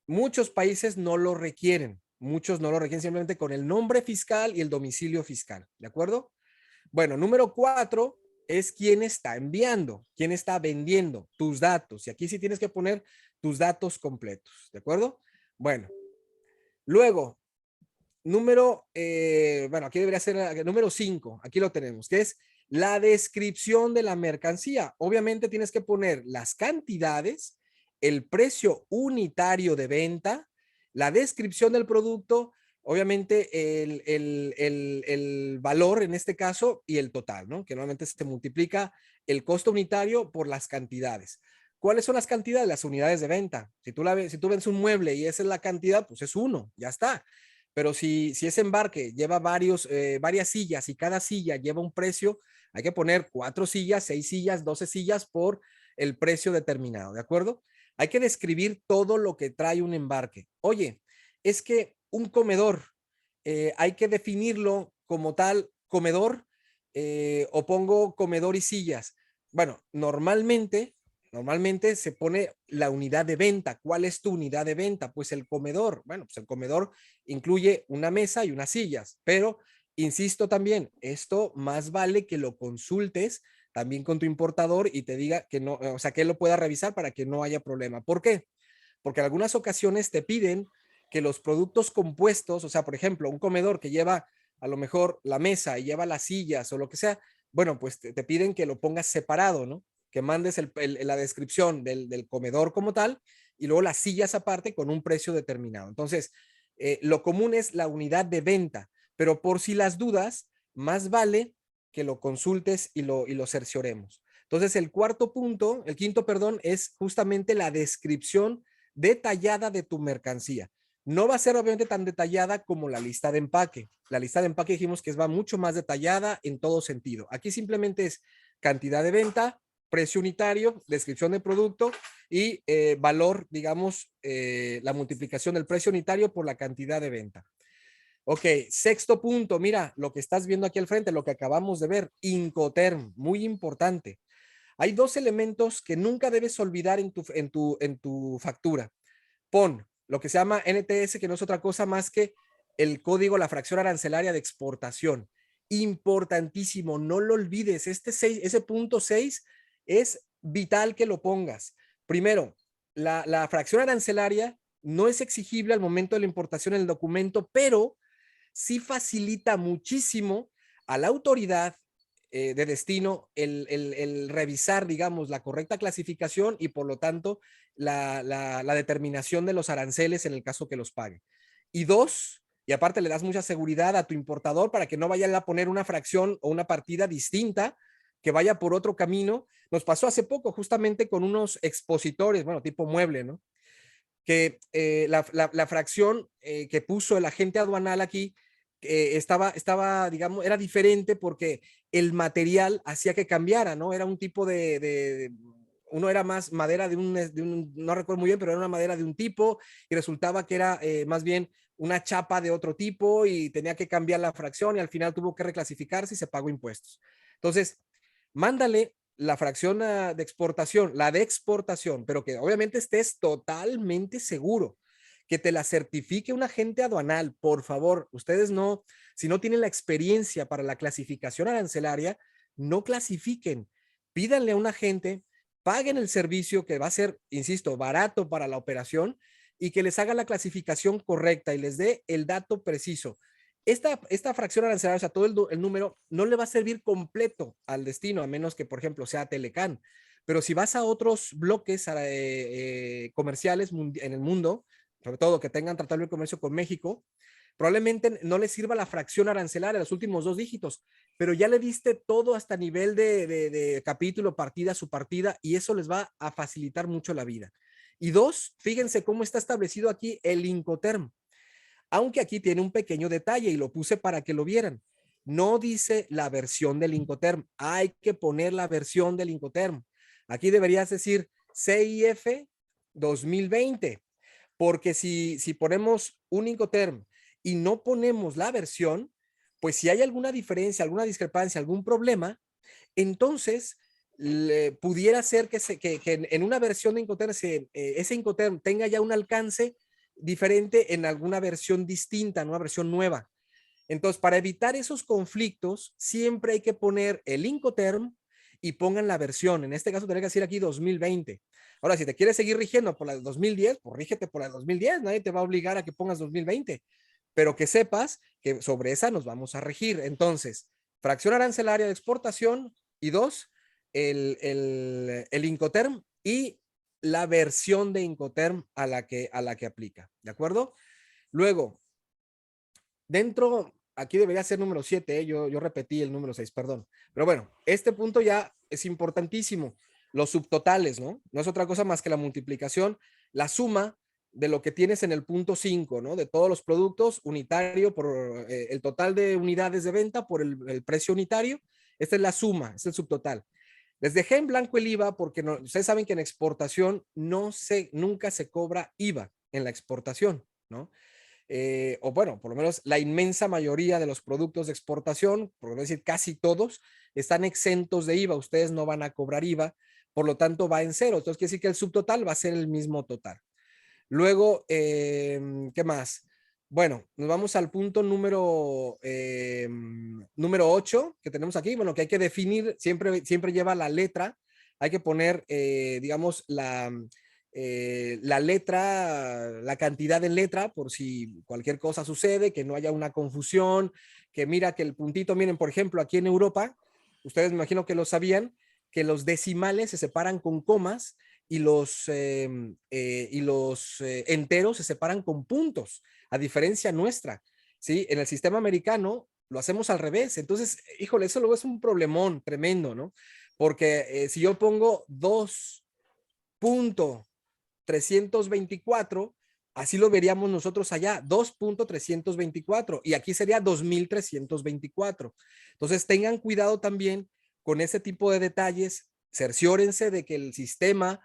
Muchos países no lo requieren, muchos no lo requieren simplemente con el nombre fiscal y el domicilio fiscal, ¿de acuerdo? Bueno, número 4 es quién está enviando, quién está vendiendo tus datos. Y aquí sí tienes que poner tus datos completos, ¿de acuerdo? Bueno, luego, bueno, aquí debería ser número 5, aquí lo tenemos, que es la descripción de la mercancía. Obviamente tienes que poner las cantidades, el precio unitario de venta, la descripción del producto, obviamente el valor en este caso y el total, ¿no? Que normalmente se multiplica el costo unitario por las cantidades. ¿Cuáles son las cantidades? Las unidades de venta. Si tú vendes un mueble y esa es la cantidad, pues es uno, ya está. Pero si ese embarque lleva varias sillas y cada silla lleva un precio, hay que poner 4 sillas, 6 sillas, 12 sillas por el precio determinado, ¿de acuerdo? Hay que describir todo lo que trae un embarque. Oye, es que un comedor, hay que definirlo como tal comedor o pongo comedor y sillas. Bueno, normalmente se pone la unidad de venta. ¿Cuál es tu unidad de venta? Pues el comedor. Bueno, pues el comedor incluye una mesa y unas sillas, pero insisto también, esto más vale que lo consultes también con tu importador y te diga que no, o sea, que él lo pueda revisar para que no haya problema. ¿Por qué? Porque en algunas ocasiones te piden que los productos compuestos, o sea, por ejemplo, un comedor que lleva a lo mejor la mesa y lleva las sillas o lo que sea, bueno, pues te piden que lo pongas separado, ¿no? Que mandes la descripción del comedor como tal y luego las sillas aparte con un precio determinado. Entonces, lo común es la unidad de venta, pero por si las dudas, más vale que lo consultes y lo cercioremos. Entonces, el quinto, perdón, es justamente la descripción detallada de tu mercancía. No va a ser obviamente tan detallada como la lista de empaque. La lista de empaque dijimos que va mucho más detallada en todo sentido. Aquí simplemente es cantidad de venta, precio unitario, descripción de producto y valor, digamos, la multiplicación del precio unitario por la cantidad de venta. Ok, sexto punto, mira, lo que estás viendo aquí al frente, lo que acabamos de ver, Incoterm, muy importante. Hay dos elementos que nunca debes olvidar en tu factura. Pon lo que se llama NTS, que no es otra cosa más que el código, la fracción arancelaria de exportación. Importantísimo, no lo olvides. Ese punto 6 es vital que lo pongas. Primero, la fracción arancelaria no es exigible al momento de la importación en el documento, pero sí facilita muchísimo a la autoridad de destino el revisar, digamos, la correcta clasificación y por lo tanto la determinación de los aranceles en el caso que los pague. Y dos, y aparte le das mucha seguridad a tu importador para que no vaya a poner una fracción o una partida distinta que vaya por otro camino. Nos pasó hace poco justamente con unos expositores, bueno, tipo mueble, ¿no? Que la fracción que puso el agente aduanal aquí estaba, digamos, era diferente porque el material hacía que cambiara, ¿no? Era un tipo uno era más madera no recuerdo muy bien, pero era una madera de un tipo y resultaba que era más bien una chapa de otro tipo y tenía que cambiar la fracción y al final tuvo que reclasificarse y se pagó impuestos. Entonces, mándale la fracción de exportación, la de exportación, pero que obviamente estés totalmente seguro, que te la certifique un agente aduanal, por favor. Ustedes no, si no tienen la experiencia para la clasificación arancelaria, no clasifiquen. Pídanle a un agente, paguen el servicio que va a ser, insisto, barato para la operación y que les haga la clasificación correcta y les dé el dato preciso. Esta fracción arancelaria, o sea, todo el número, no le va a servir completo al destino, a menos que, por ejemplo, sea Telecan. Pero si vas a otros bloques comerciales en el mundo, sobre todo que tengan tratado de comercio con México, probablemente no les sirva la fracción arancelaria, los últimos dos dígitos, pero ya le diste todo hasta nivel de capítulo, partida, subpartida, y eso les va a facilitar mucho la vida. Y dos, fíjense cómo está establecido aquí el Incoterm. Aunque aquí tiene un pequeño detalle y lo puse para que lo vieran. No dice la versión del Incoterm, hay que poner la versión del Incoterm. Aquí deberías decir CIF 2020, porque si ponemos un Incoterm y no ponemos la versión, pues si hay alguna diferencia, alguna discrepancia, algún problema, entonces pudiera ser que en una versión de Incoterm ese Incoterm tenga ya un alcance diferente en alguna versión distinta, en una versión nueva. Entonces, para evitar esos conflictos, siempre hay que poner el Incoterm y pongan la versión. En este caso, tendría que decir aquí 2020. Ahora, si te quieres seguir rigiendo por la de 2010, pues rígete por la de 2010. Nadie te va a obligar a que pongas 2020. Pero que sepas que sobre esa nos vamos a regir. Entonces, fracción arancelaria de exportación y dos, el Incoterm y la versión de Incoterm a la que aplica. ¿De acuerdo? Luego, dentro, aquí debería ser número 7, yo repetí el número 6, perdón. Pero bueno, este punto ya es importantísimo. Los subtotales, ¿no? No es otra cosa más que la multiplicación, la suma de lo que tienes en el punto 5, ¿no? De todos los productos unitario por el total de unidades de venta por el precio unitario. Esta es la suma, es el subtotal. Les dejé en blanco el IVA porque no, ustedes saben que en exportación nunca se cobra IVA en la exportación, ¿no? O bueno, por lo menos la inmensa mayoría de los productos de exportación, por no decir casi todos, están exentos de IVA. Ustedes no van a cobrar IVA, por lo tanto va en cero. Entonces quiere decir que el subtotal va a ser el mismo total. Luego, ¿qué más? Bueno, nos vamos al punto número 8 que tenemos aquí. Bueno, que hay que definir, siempre lleva la letra. Hay que poner, digamos, la letra, la cantidad de letra, por si cualquier cosa sucede, que no haya una confusión, que mira que el puntito, miren, por ejemplo, aquí en Europa, ustedes me imagino que lo sabían, que los decimales se separan con comas y los enteros se separan con puntos, a diferencia nuestra, ¿sí? En el sistema americano lo hacemos al revés, entonces, híjole, eso luego es un problemón tremendo, ¿no? porque si yo pongo 2.324, así lo veríamos nosotros allá, 2.324, y aquí sería 2.324. Entonces tengan cuidado también con ese tipo de detalles, cerciórense de que el sistema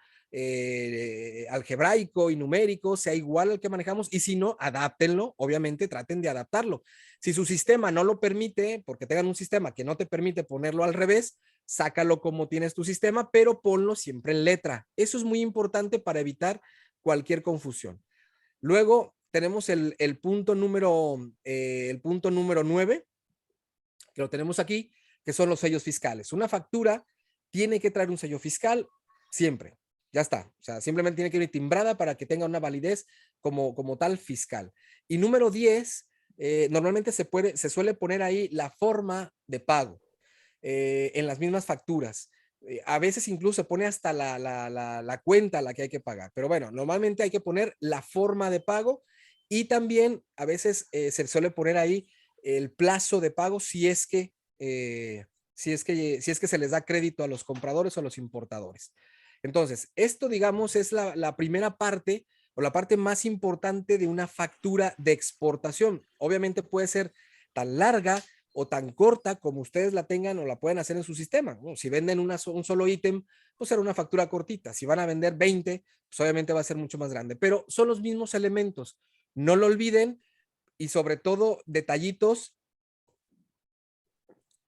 algebraico y numérico sea igual al que manejamos, y si no, adáptenlo, obviamente traten de adaptarlo. Si su sistema no lo permite, porque tengan un sistema que no te permite ponerlo al revés, sácalo como tienes tu sistema, pero ponlo siempre en letra. Eso es muy importante para evitar cualquier confusión. Luego tenemos el punto número 9, que lo tenemos aquí, que son los sellos fiscales. Una factura tiene que traer un sello fiscal siempre. Ya está. O sea, simplemente tiene que ir timbrada para que tenga una validez como tal fiscal. Y número 10, normalmente se suele poner ahí la forma de pago en las mismas facturas. A veces incluso se pone hasta la cuenta a la que hay que pagar. Pero bueno, normalmente hay que poner la forma de pago, y también a veces se suele poner ahí el plazo de pago si es que se les da crédito a los compradores o a los importadores. Entonces, esto, digamos, es la primera parte o la parte más importante de una factura de exportación. Obviamente puede ser tan larga o tan corta como ustedes la tengan o la pueden hacer en su sistema, ¿no? Si venden un solo ítem, pues será una factura cortita. Si van a vender 20, pues obviamente va a ser mucho más grande, pero son los mismos elementos. No lo olviden, y sobre todo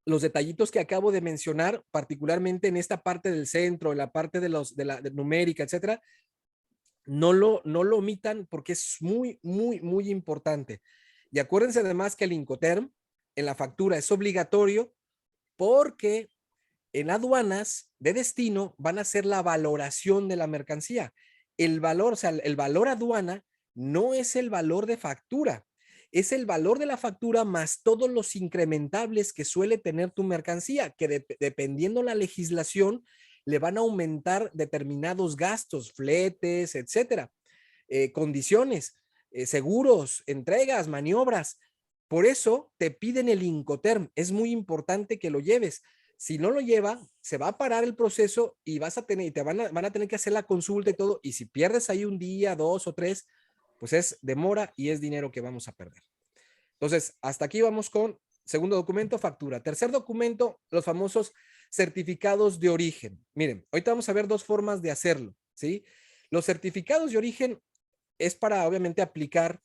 los detallitos que acabo de mencionar, particularmente en esta parte del centro, en la parte de numérica, etcétera, no lo omitan porque es muy, muy, muy importante. Y acuérdense además que el Incoterm en la factura es obligatorio, porque en aduanas de destino van a hacer la valoración de la mercancía. El valor, o sea, el valor aduana no es el valor de factura, es el valor de la factura más todos los incrementables que suele tener tu mercancía, que dependiendo la legislación le van a aumentar determinados gastos, fletes, etcétera, condiciones, seguros, entregas, maniobras. Por eso te piden el Incoterm. Es muy importante que lo lleves. Si no lo lleva, se va a parar el proceso y van a tener que hacer la consulta y todo. Y si pierdes ahí un día, 2 o 3, pues es demora y es dinero que vamos a perder. Entonces, hasta aquí vamos con segundo documento, factura. Tercer documento, los famosos certificados de origen. Miren, ahorita vamos a ver dos formas de hacerlo, ¿sí? Los certificados de origen es para, obviamente, aplicar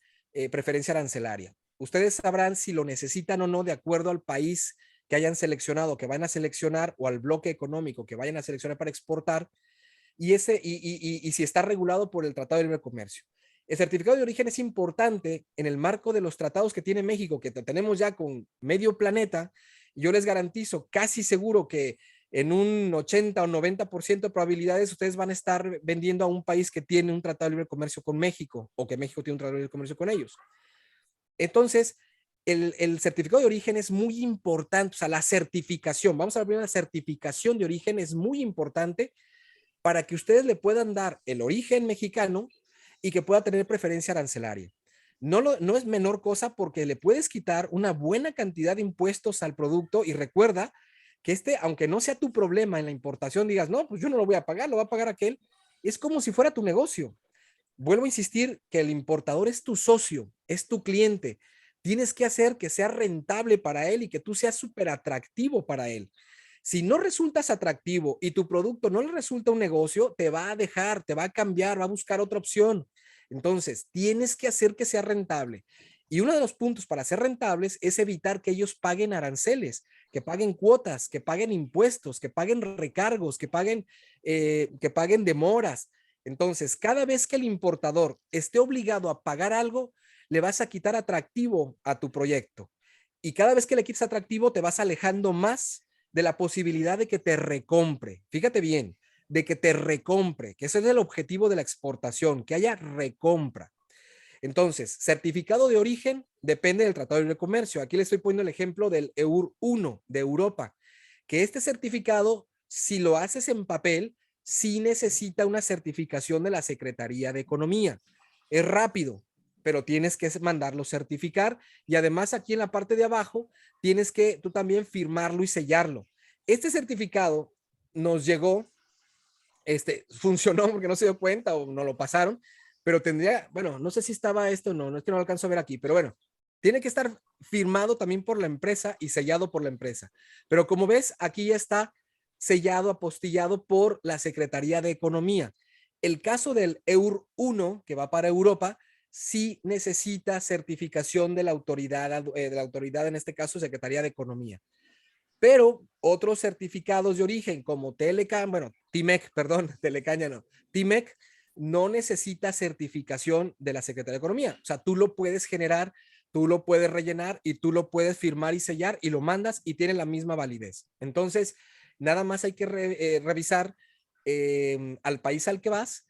preferencia arancelaria. Ustedes sabrán si lo necesitan o no de acuerdo al país que hayan seleccionado, que vayan a seleccionar, o al bloque económico que vayan a seleccionar para exportar, y si está regulado por el Tratado de Libre Comercio. El certificado de origen es importante en el marco de los tratados que tiene México, que tenemos ya con medio planeta. Yo les garantizo, casi seguro, que en un 80 o 90% de probabilidades ustedes van a estar vendiendo a un país que tiene un tratado de libre comercio con México, o que México tiene un tratado de libre comercio con ellos. Entonces, el certificado de origen es muy importante, o sea, la certificación, vamos a ver, la certificación de origen es muy importante para que ustedes le puedan dar el origen mexicano y que pueda tener preferencia arancelaria. No es menor cosa, porque le puedes quitar una buena cantidad de impuestos al producto. Y recuerda que aunque no sea tu problema en la importación, digas, no, pues yo no lo voy a pagar, lo va a pagar aquel, es como si fuera tu negocio. Vuelvo a insistir que el importador es tu socio, es tu cliente. Tienes que hacer que sea rentable para él y que tú seas súper atractivo para él. Si no resultas atractivo y tu producto no le resulta un negocio, te va a dejar, te va a cambiar, va a buscar otra opción. Entonces, tienes que hacer que sea rentable. Y uno de los puntos para ser rentables es evitar que ellos paguen aranceles, que paguen cuotas, que paguen impuestos, que paguen recargos, que paguen demoras. Entonces, cada vez que el importador esté obligado a pagar algo, le vas a quitar atractivo a tu proyecto. Y cada vez que le quites atractivo, te vas alejando más de la posibilidad de que te recompre. Fíjate bien, de que te recompre, que ese es el objetivo de la exportación, que haya recompra. Entonces, certificado de origen depende del Tratado de Libre Comercio. Aquí le estoy poniendo el ejemplo del EUR 1 de Europa, que este certificado, si lo haces en papel, sí necesita una certificación de la Secretaría de Economía. Es rápido, pero tienes que mandarlo certificar, y además aquí en la parte de abajo tienes que tú también firmarlo y sellarlo. Este certificado nos llegó, funcionó porque no se dio cuenta o no lo pasaron, pero tendría, bueno, no sé si estaba esto o no, no es que no lo alcanzo a ver aquí, pero bueno, tiene que estar firmado también por la empresa y sellado por la empresa. Pero como ves, aquí ya está sellado, apostillado por la Secretaría de Economía. El caso del EUR 1, que va para Europa, sí necesita certificación de la autoridad, en este caso, Secretaría de Economía. Pero otros certificados de origen como Telecan, bueno, TIMEC, perdón, Telecan ya no, TIMEC no necesita certificación de la Secretaría de Economía. O sea, tú lo puedes generar, tú lo puedes rellenar y tú lo puedes firmar y sellar y lo mandas y tiene la misma validez. Entonces, nada más hay que revisar al país al que vas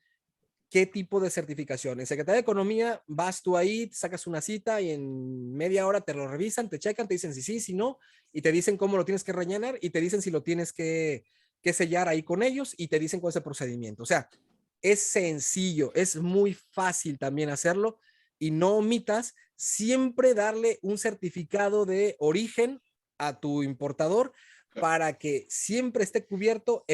qué tipo de certificación. En Secretaría de Economía vas tú ahí, sacas una cita y en media hora te lo revisan, te checan, te dicen si sí, si no, y te dicen cómo lo tienes que rellenar y te dicen si lo tienes que sellar ahí con ellos y te dicen cuál es el procedimiento. O sea, es sencillo, es muy fácil también hacerlo y no omitas siempre darle un certificado de origen a tu importador para que siempre esté cubierto,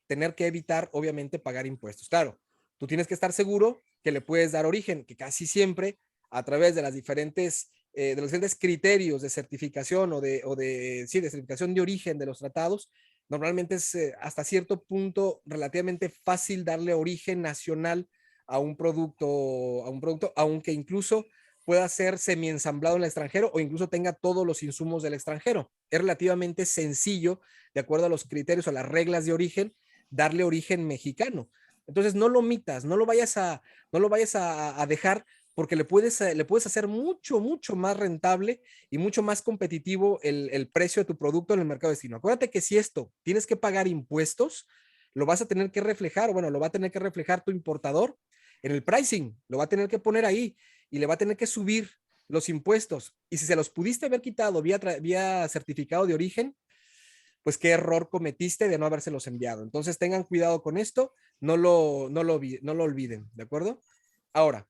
tener que evitar, obviamente, pagar impuestos. Claro, tú tienes que estar seguro que le puedes dar origen, que casi siempre a través de de los diferentes criterios de certificación sí, de certificación de origen de los tratados, normalmente es hasta cierto punto relativamente fácil darle origen nacional a un producto, aunque incluso pueda ser semi-ensamblado en el extranjero o incluso tenga todos los insumos del extranjero. Es relativamente sencillo, de acuerdo a los criterios o las reglas de origen, darle origen mexicano. Entonces no lo omitas, no lo vayas a dejar porque le puedes hacer mucho, mucho más rentable y mucho más competitivo el precio de tu producto en el mercado destino. Acuérdate que si esto tienes que pagar impuestos, lo vas a tener que reflejar, o bueno, lo va a tener que reflejar tu importador en el pricing, lo va a tener que poner ahí y le va a tener que subir los impuestos. Y si se los pudiste haber quitado vía certificado de origen, pues qué error cometiste de no habérselos enviado. Entonces tengan cuidado con esto, no lo olviden, ¿de acuerdo? Ahora,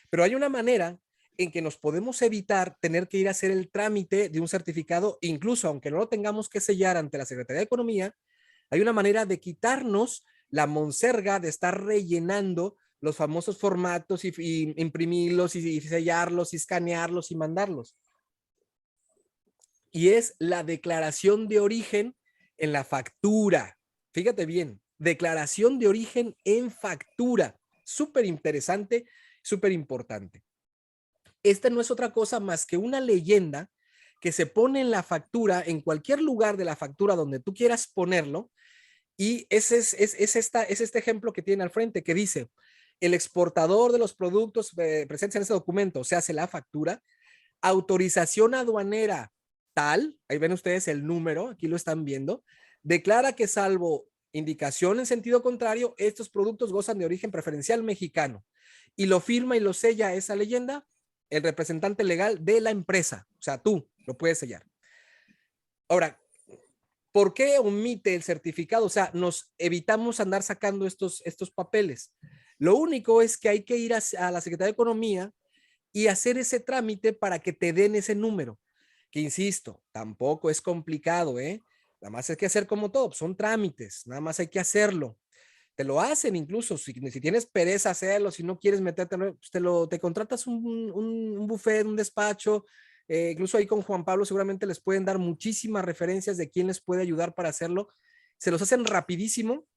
pero hay una manera en que nos podemos evitar tener que ir a hacer el trámite de un certificado, incluso aunque no lo tengamos que sellar ante la Secretaría de Economía, hay una manera de quitarnos la monserga de estar rellenando los famosos formatos y imprimirlos y sellarlos y escanearlos y mandarlos. Y es la declaración de origen en la factura. Fíjate bien, declaración de origen en factura. Súper interesante, súper importante. Esta no es otra cosa más que una leyenda que se pone en la factura, en cualquier lugar de la factura donde tú quieras ponerlo. Y ese es este ejemplo que tiene al frente, que dice, el exportador de los productos presentes en ese documento, se hace la factura, autorización aduanera tal, ahí ven ustedes el número, aquí lo están viendo, declara que salvo indicación en sentido contrario, estos productos gozan de origen preferencial mexicano. Y lo firma y lo sella esa leyenda el representante legal de la empresa. O sea, tú lo puedes sellar. Ahora, ¿por qué omite el certificado? O sea, nos evitamos andar sacando estos papeles. Lo único es que hay que ir a la Secretaría de Economía y hacer ese trámite para que te den ese número. Que insisto, tampoco es complicado, ¿eh? Nada más hay que hacer como todo, son trámites, nada más hay que hacerlo. Te lo hacen incluso, si tienes pereza hacerlo, si no quieres meterte, pues te contratas un buffet, un despacho, incluso ahí con Juan Pablo seguramente les pueden dar muchísimas referencias de quién les puede ayudar para hacerlo. Se los hacen rapidísimo,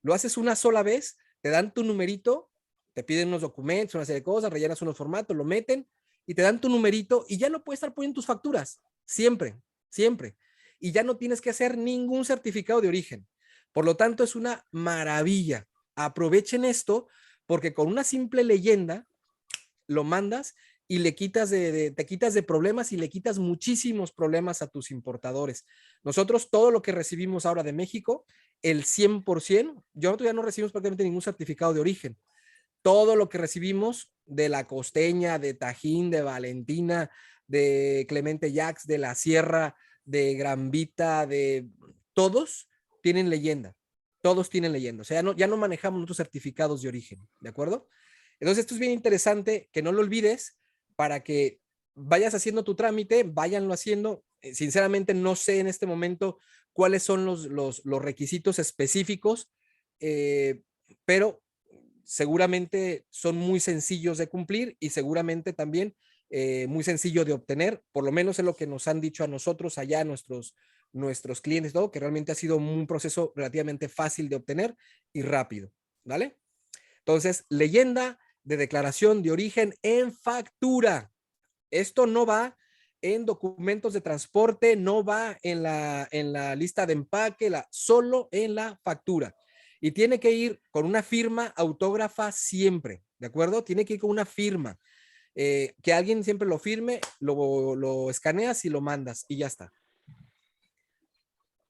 lo haces una sola vez, te dan tu numerito, te piden unos documentos, una serie de cosas, rellenas unos formatos, lo meten y te dan tu numerito y ya lo puedes estar poniendo en tus facturas, siempre, siempre. Y ya no tienes que hacer ningún certificado de origen. Por lo tanto, es una maravilla. Aprovechen esto porque con una simple leyenda lo mandas y te quitas de problemas y le quitas muchísimos problemas a tus importadores. Nosotros todo lo que recibimos ahora de México, el 100%, nosotros ya no recibimos prácticamente ningún certificado de origen. Todo lo que recibimos de La Costeña, de Tajín, de Valentina, de Clemente Yax, de La Sierra, de Gran Vita, de todos tienen leyenda. Todos tienen leyenda. O sea, ya no manejamos nuestros certificados de origen, ¿de acuerdo? Entonces, esto es bien interesante, que no lo olvides para que vayas haciendo tu trámite, váyanlo haciendo. Sinceramente, no sé en este momento cuáles son los requisitos específicos, pero seguramente son muy sencillos de cumplir y seguramente también muy sencillo de obtener, por lo menos es lo que nos han dicho a nosotros allá, nuestros clientes, todo, que realmente ha sido un proceso relativamente fácil de obtener y rápido, ¿vale? Entonces, leyenda de declaración de origen en factura. Esto no va en documentos de transporte, no va en la lista de empaque, solo en la factura. Y tiene que ir con una firma autógrafa siempre, ¿de acuerdo? Tiene que ir con una firma. Que alguien siempre lo firme, lo escaneas y lo mandas y ya está.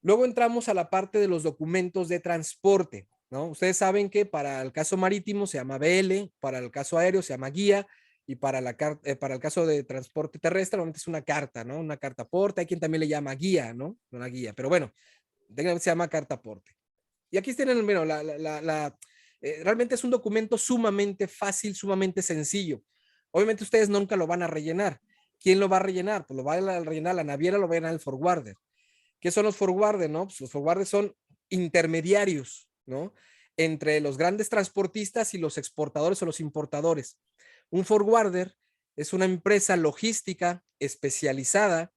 Luego entramos a la parte de los documentos de transporte, ¿no? Ustedes saben que para el caso marítimo se llama BL, para el caso aéreo se llama guía y para el caso de transporte terrestre normalmente es una carta, ¿no? Una carta aporte. Hay quien también le llama guía, ¿no? Una guía, pero bueno, se llama carta aporte. Y aquí tienen, bueno, realmente es un documento sumamente fácil, sumamente sencillo. Obviamente ustedes nunca lo van a rellenar. ¿Quién lo va a rellenar? Pues lo va a rellenar la naviera, lo va a rellenar el forwarder. ¿Qué son los forwarders, no? Pues los forwarders son intermediarios, ¿no? Entre los grandes transportistas y los exportadores o los importadores. Un forwarder es una empresa logística especializada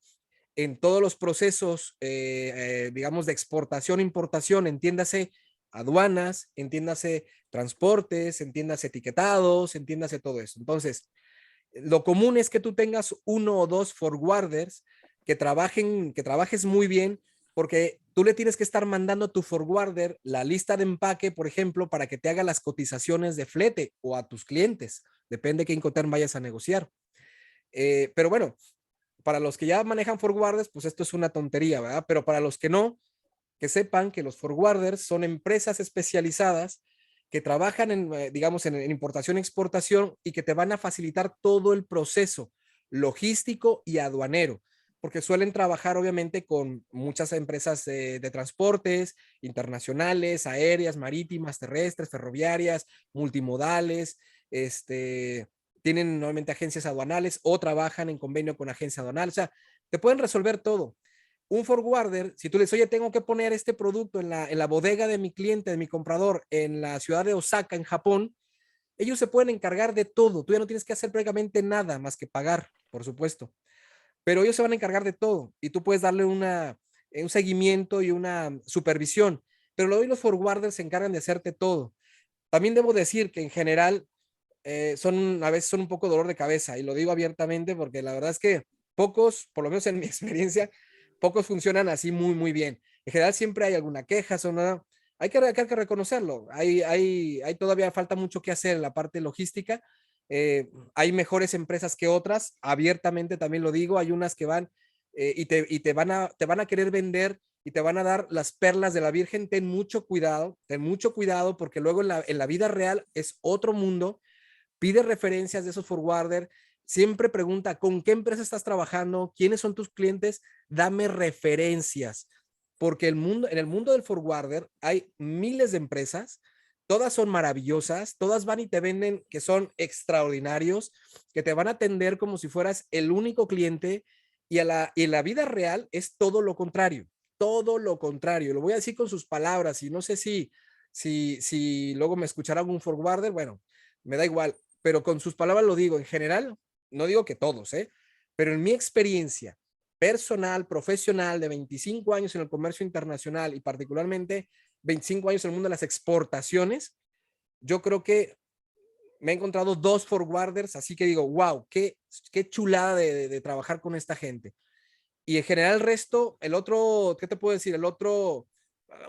en todos los procesos, digamos, de exportación, importación, entiéndase aduanas, entiéndase transportes, entiéndase etiquetados, entiéndase todo eso. Entonces, lo común es que tú tengas uno o dos forwarders que trabajes muy bien, porque tú le tienes que estar mandando a tu forwarder la lista de empaque, por ejemplo, para que te haga las cotizaciones de flete o a tus clientes, depende de qué Incoterm vayas a negociar. Pero bueno, para los que ya manejan forwarders, pues esto es una tontería, ¿verdad? Pero para los que no, que sepan que los forwarders son empresas especializadas que trabajan digamos, en importación y exportación y que te van a facilitar todo el proceso logístico y aduanero, porque suelen trabajar obviamente con muchas empresas de transportes internacionales, aéreas, marítimas, terrestres, ferroviarias, multimodales, tienen normalmente agencias aduanales o trabajan en convenio con agencia aduanal, o sea, te pueden resolver todo. Un forwarder, si tú le dices, oye, tengo que poner este producto en la bodega de mi cliente, de mi comprador, en la ciudad de Osaka, en Japón, ellos se pueden encargar de todo. Tú ya no tienes que hacer prácticamente nada más que pagar, por supuesto. Pero ellos se van a encargar de todo y tú puedes darle un seguimiento y una supervisión. Pero hoy los forwarders se encargan de hacerte todo. También debo decir que en general a veces son un poco dolor de cabeza y lo digo abiertamente porque la verdad es que pocos, por lo menos en mi experiencia, pocos funcionan así muy, muy bien. En general siempre hay alguna queja, hay que reconocerlo. Hay todavía falta mucho que hacer en la parte logística. Hay mejores empresas que otras, abiertamente también lo digo. Hay unas que van y te van a querer vender y te van a dar las perlas de la Virgen. Ten mucho cuidado porque luego en la vida real es otro mundo. Pide referencias de esos forwarder, siempre pregunta con qué empresa estás trabajando, quiénes son tus clientes, dame referencias, porque en el mundo del forwarder hay miles de empresas, todas son maravillosas, todas van y te venden que son extraordinarios, que te van a atender como si fueras el único cliente y en la vida real es todo lo contrario, lo voy a decir con sus palabras y no sé si luego me escuchará algún forwarder, bueno, me da igual, pero con sus palabras lo digo, en general, no digo que todos, pero en mi experiencia personal, profesional, de 25 años en el comercio internacional y particularmente 25 años en el mundo de las exportaciones, yo creo que me he encontrado dos forwarders, así que digo, wow, qué chulada de trabajar con esta gente. Y en general el resto, el otro, ¿qué te puedo decir? El otro,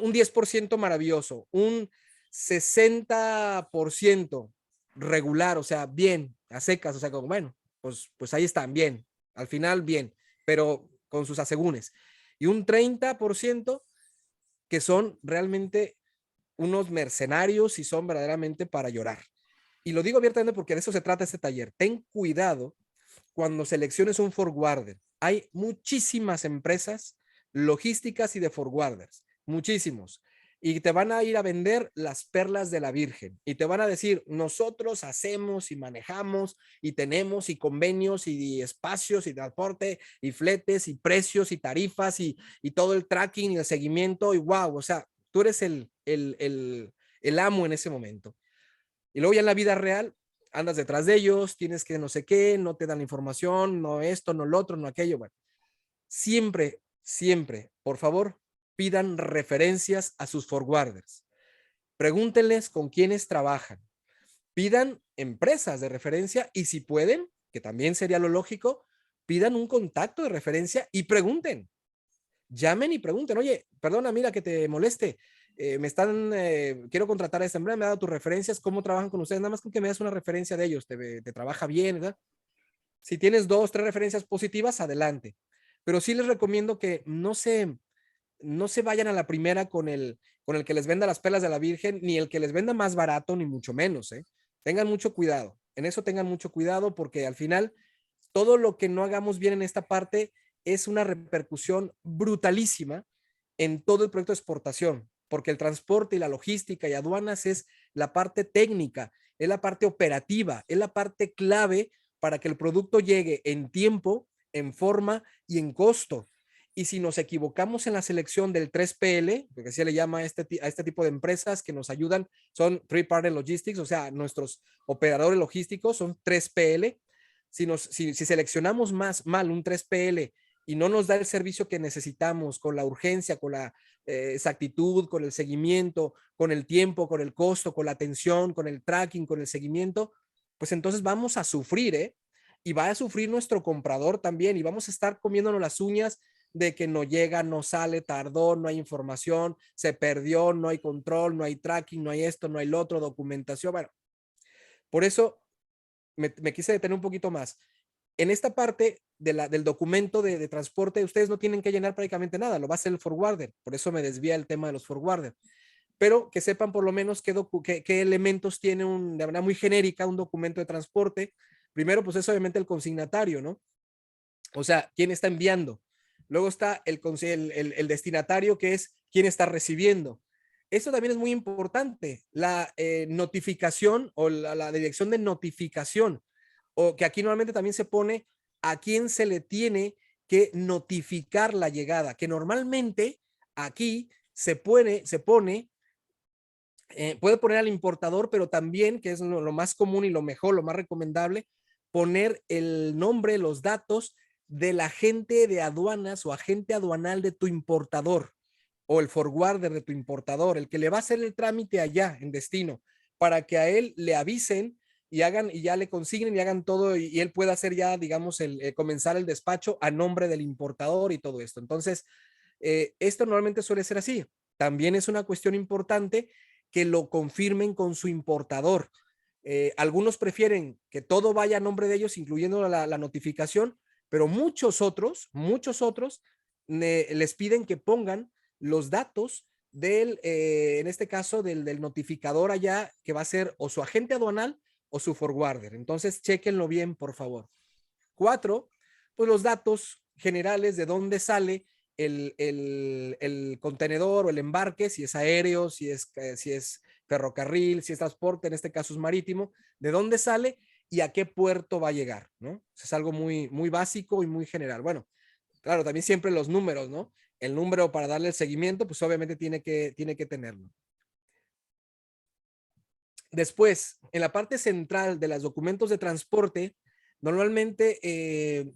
un 10% maravilloso, un 60% regular, o sea, bien, a secas, o sea, como, bueno, pues ahí están, bien, al final bien, pero con sus asegúnes. Y un 30% que son realmente unos mercenarios y son verdaderamente para llorar. Y lo digo abiertamente porque de eso se trata este taller. Ten cuidado cuando selecciones un forwarder. Hay muchísimas empresas logísticas y de forwarders, muchísimos. y te van a ir a vender las perlas de la Virgen y te van a decir, nosotros hacemos y manejamos y tenemos y convenios y espacios y transporte y fletes y precios y tarifas y todo el tracking y el seguimiento y wow, o sea, tú eres el amo en ese momento. Y luego ya en la vida real andas detrás de ellos, tienes que no sé qué, no te dan la información, no esto, no lo otro, no aquello. Bueno, siempre, siempre, por favor, pidan referencias a sus forwarders. Pregúntenles con quiénes trabajan. Pidan empresas de referencia y si pueden, que también sería lo lógico, pidan un contacto de referencia y pregunten. Llamen y pregunten, oye, perdona, mira que te moleste, quiero contratar a esta empresa, me ha dado tus referencias, ¿cómo trabajan con ustedes? Nada más con que me das una referencia de ellos, te trabaja bien, ¿verdad? Si tienes 2, 3 referencias positivas, adelante. Pero sí les recomiendo que no se vayan a la primera con el que les venda las pelas de la Virgen, ni el que les venda más barato, ni mucho menos, ¿eh? Tengan mucho cuidado. En eso tengan mucho cuidado porque al final todo lo que no hagamos bien en esta parte es una repercusión brutalísima en todo el proyecto de exportación, porque el transporte y la logística y aduanas es la parte técnica, es la parte operativa, es la parte clave para que el producto llegue en tiempo, en forma y en costo. Y si nos equivocamos en la selección del 3PL, porque así se le llama a este tipo de empresas que nos ayudan, son Three Party Logistics, o sea, nuestros operadores logísticos son 3PL. Si seleccionamos mal un 3PL y no nos da el servicio que necesitamos con la urgencia, con la exactitud, con el seguimiento, con el tiempo, con el costo, con la atención, con el tracking, con el seguimiento, pues entonces vamos a sufrir, ¿eh? Y va a sufrir nuestro comprador también y vamos a estar comiéndonos las uñas de que no llega, no sale, tardó, no hay información, se perdió, no hay control, no hay tracking, no hay esto, no hay lo otro, documentación. Bueno, por eso me quise detener un poquito más. En esta parte del documento de transporte, ustedes no tienen que llenar prácticamente nada, lo va a hacer el forwarder. Por eso me desvía el tema de los forwarder. Pero que sepan por lo menos qué elementos tiene de manera muy genérica un documento de transporte. Primero, pues es obviamente el consignatario, ¿no? O sea, quién está enviando. Luego está el destinatario, que es quién está recibiendo. Esto también es muy importante, la notificación o la dirección de notificación, o que aquí normalmente también se pone a quién se le tiene que notificar la llegada, que normalmente aquí se pone, puede poner al importador, pero también, que es lo más común y lo mejor, lo más recomendable, poner el nombre, los datos del agente de aduanas o agente aduanal de tu importador o el forwarder de tu importador, el que le va a hacer el trámite allá en destino, para que a él le avisen y hagan y ya le consignen y hagan todo y él pueda hacer ya, digamos, comenzar el despacho a nombre del importador y todo esto. Entonces, esto normalmente suele ser así. También es una cuestión importante que lo confirmen con su importador. Algunos prefieren que todo vaya a nombre de ellos, incluyendo la notificación, pero muchos otros les piden que pongan los datos en este caso, del notificador allá, que va a ser o su agente aduanal o su forwarder. Entonces, chéquenlo bien, por favor. 4, pues los datos generales de dónde sale el contenedor o el embarque, si es aéreo, si es ferrocarril, si es transporte, en este caso es marítimo, de dónde sale y a qué puerto va a llegar, ¿no? Es algo muy, muy básico y muy general. Bueno, claro, también siempre los números, ¿no? El número para darle el seguimiento, pues obviamente tiene que tenerlo. Después, en la parte central de los documentos de transporte, normalmente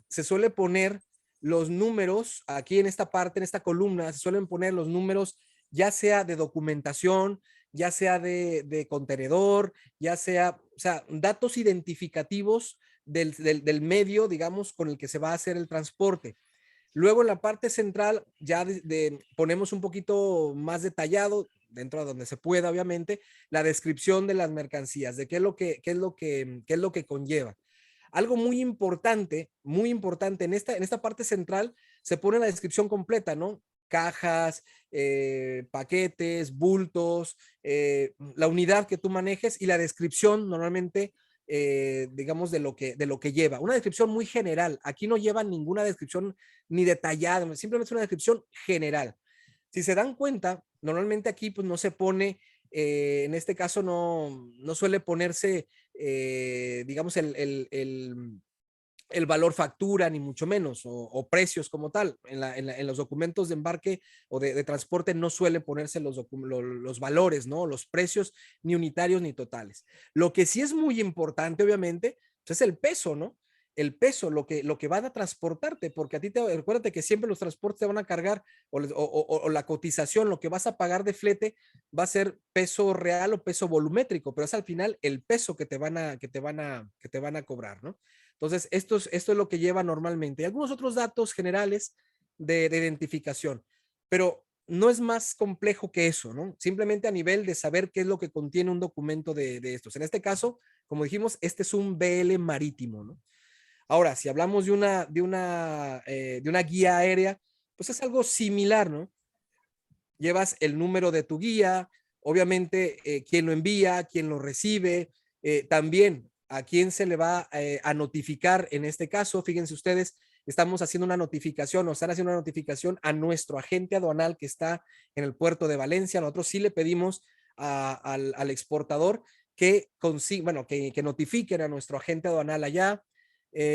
se suele poner los números, aquí en esta parte, en esta columna, se suelen poner los números, ya sea de documentación, ya sea de contenedor, ya sea, o sea, datos identificativos del medio, digamos, con el que se va a hacer el transporte. Luego en la parte central ya ponemos un poquito más detallado, dentro de donde se pueda, obviamente, la descripción de las mercancías, de qué es lo que conlleva. Algo muy importante en esta parte central se pone la descripción completa, ¿no? Cajas, paquetes, bultos, la unidad que tú manejes y la descripción normalmente, digamos, de lo que lleva. Una descripción muy general. Aquí no lleva ninguna descripción ni detallada, simplemente es una descripción general. Si se dan cuenta, normalmente aquí pues no se pone, en este caso no suele ponerse, digamos, el valor factura, ni mucho menos, o precios como tal. En los documentos de embarque o de transporte no suelen ponerse los valores, ¿no? Los precios, ni unitarios ni totales. Lo que sí es muy importante, obviamente, pues es el peso, ¿no? El peso, lo que van a transportarte, porque a ti recuérdate que siempre los transportes te van a cargar, o la cotización, lo que vas a pagar de flete, va a ser peso real o peso volumétrico, pero es al final el peso que te van a cobrar, ¿no? Entonces, esto es lo que lleva normalmente. Y algunos otros datos generales de identificación, pero no es más complejo que eso, ¿no? Simplemente a nivel de saber qué es lo que contiene un documento de estos. En este caso, como dijimos, este es un BL marítimo, ¿no? Ahora, si hablamos de una guía aérea, pues es algo similar, ¿no? Llevas el número de tu guía, obviamente quién lo envía, quién lo recibe, también a quién se le va a notificar en este caso. Fíjense ustedes, estamos haciendo una notificación o están haciendo una notificación a nuestro agente aduanal que está en el puerto de Valencia. Nosotros sí le pedimos al exportador que notifiquen a nuestro agente aduanal allá.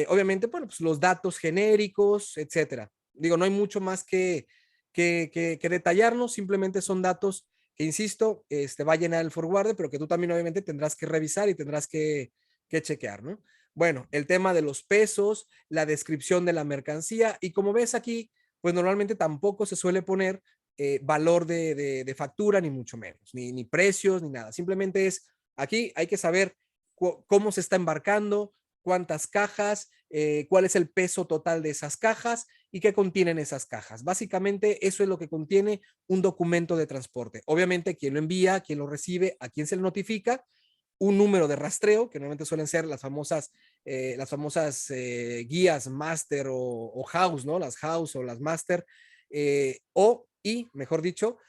Obviamente, bueno, pues los datos genéricos, etcétera. Digo, no hay mucho más que detallarnos, simplemente son datos que, insisto, va a llenar el forwarder, pero que tú también obviamente tendrás que revisar y tendrás que chequear, ¿no? Bueno, el tema de los pesos, la descripción de la mercancía, y como ves aquí, pues normalmente tampoco se suele poner valor de factura, ni mucho menos, ni precios, ni nada. Simplemente aquí hay que saber cómo se está embarcando, cuántas cajas, cuál es el peso total de esas cajas y qué contienen esas cajas. Básicamente eso es lo que contiene un documento de transporte. Obviamente quién lo envía, quién lo recibe, a quién se le notifica, un número de rastreo, que normalmente suelen ser las famosas guías master o house, ¿no? Las house o las master, mejor dicho,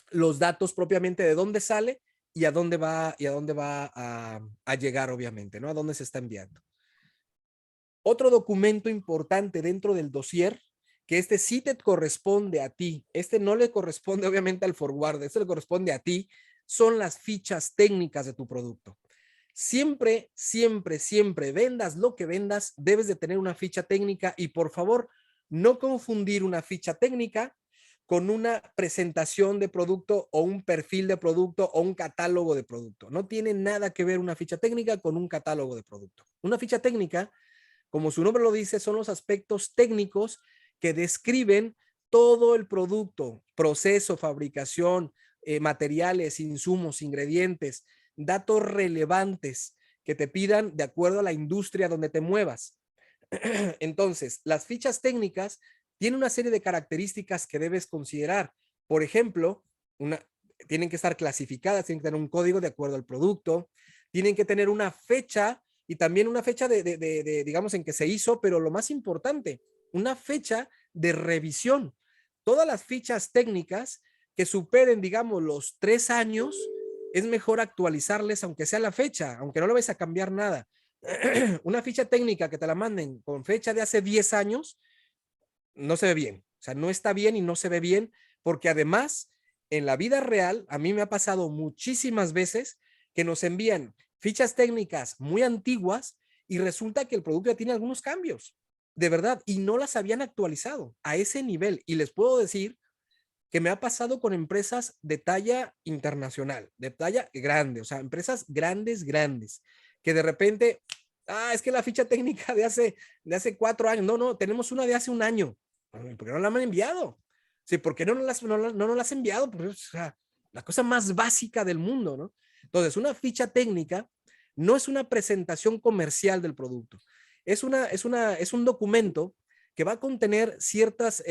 los datos propiamente de dónde sale y a dónde va a llegar, obviamente, ¿no? A dónde se está enviando. Otro documento importante dentro del dossier, que sí te corresponde a ti, no le corresponde obviamente al forwarder, le corresponde a ti, son las fichas técnicas de tu producto. Siempre, siempre, siempre, vendas lo que vendas, debes de tener una ficha técnica, y por favor, no confundir una ficha técnica con una presentación de producto o un perfil de producto o un catálogo de producto. No tiene nada que ver una ficha técnica con un catálogo de producto. Una ficha técnica, como su nombre lo dice, son los aspectos técnicos que describen todo el producto, proceso, fabricación, materiales, insumos, ingredientes, datos relevantes que te pidan de acuerdo a la industria donde te muevas. Entonces, las fichas técnicas tienen una serie de características que debes considerar. Por ejemplo, tienen que estar clasificadas, tienen que tener un código de acuerdo al producto, tienen que tener una fecha, y también una fecha digamos, en que se hizo, pero lo más importante, una fecha de revisión. Todas las fichas técnicas que superen, digamos, los 3 años, es mejor actualizarles, aunque sea la fecha, aunque no le vais a cambiar nada. Una ficha técnica que te la manden con fecha de hace 10 años, no se ve bien. O sea, no está bien y no se ve bien, porque además, en la vida real, a mí me ha pasado muchísimas veces que nos envían fichas técnicas muy antiguas y resulta que el producto ya tiene algunos cambios, de verdad, y no las habían actualizado a ese nivel. Y les puedo decir que me ha pasado con empresas de talla internacional, de talla grande, o sea, empresas grandes, grandes, que de repente, es que la ficha técnica de hace 4 años, no, tenemos una de hace un año. ¿Por qué no la han enviado? Sí, ¿por qué no nos las han enviado? Porque, o sea, la cosa más básica del mundo, ¿no? Entonces, una ficha técnica no es una presentación comercial del producto. Es un documento que va a contener ciertas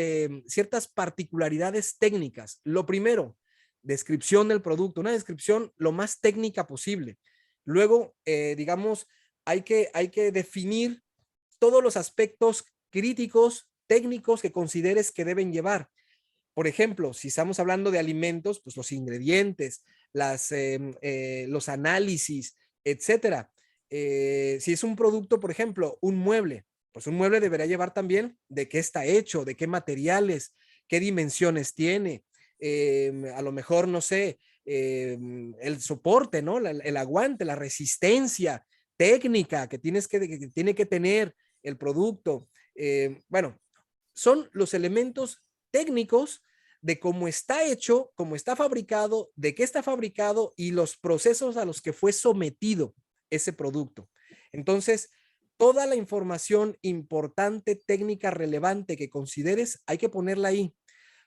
particularidades técnicas. Lo primero, descripción del producto, una descripción lo más técnica posible. Luego, digamos, hay que definir todos los aspectos críticos, técnicos que consideres que deben llevar. Por ejemplo, si estamos hablando de alimentos, pues los ingredientes, los análisis, etcétera. Si es un producto, por ejemplo, un mueble, pues un mueble deberá llevar también de qué está hecho, de qué materiales, qué dimensiones tiene, a lo mejor, no sé, el soporte, ¿no? El aguante, la resistencia técnica que tiene que tener el producto. Bueno, son los elementos técnicos de cómo está hecho, cómo está fabricado, de qué está fabricado y los procesos a los que fue sometido ese producto. Entonces, toda la información importante, técnica, relevante que consideres, hay que ponerla ahí,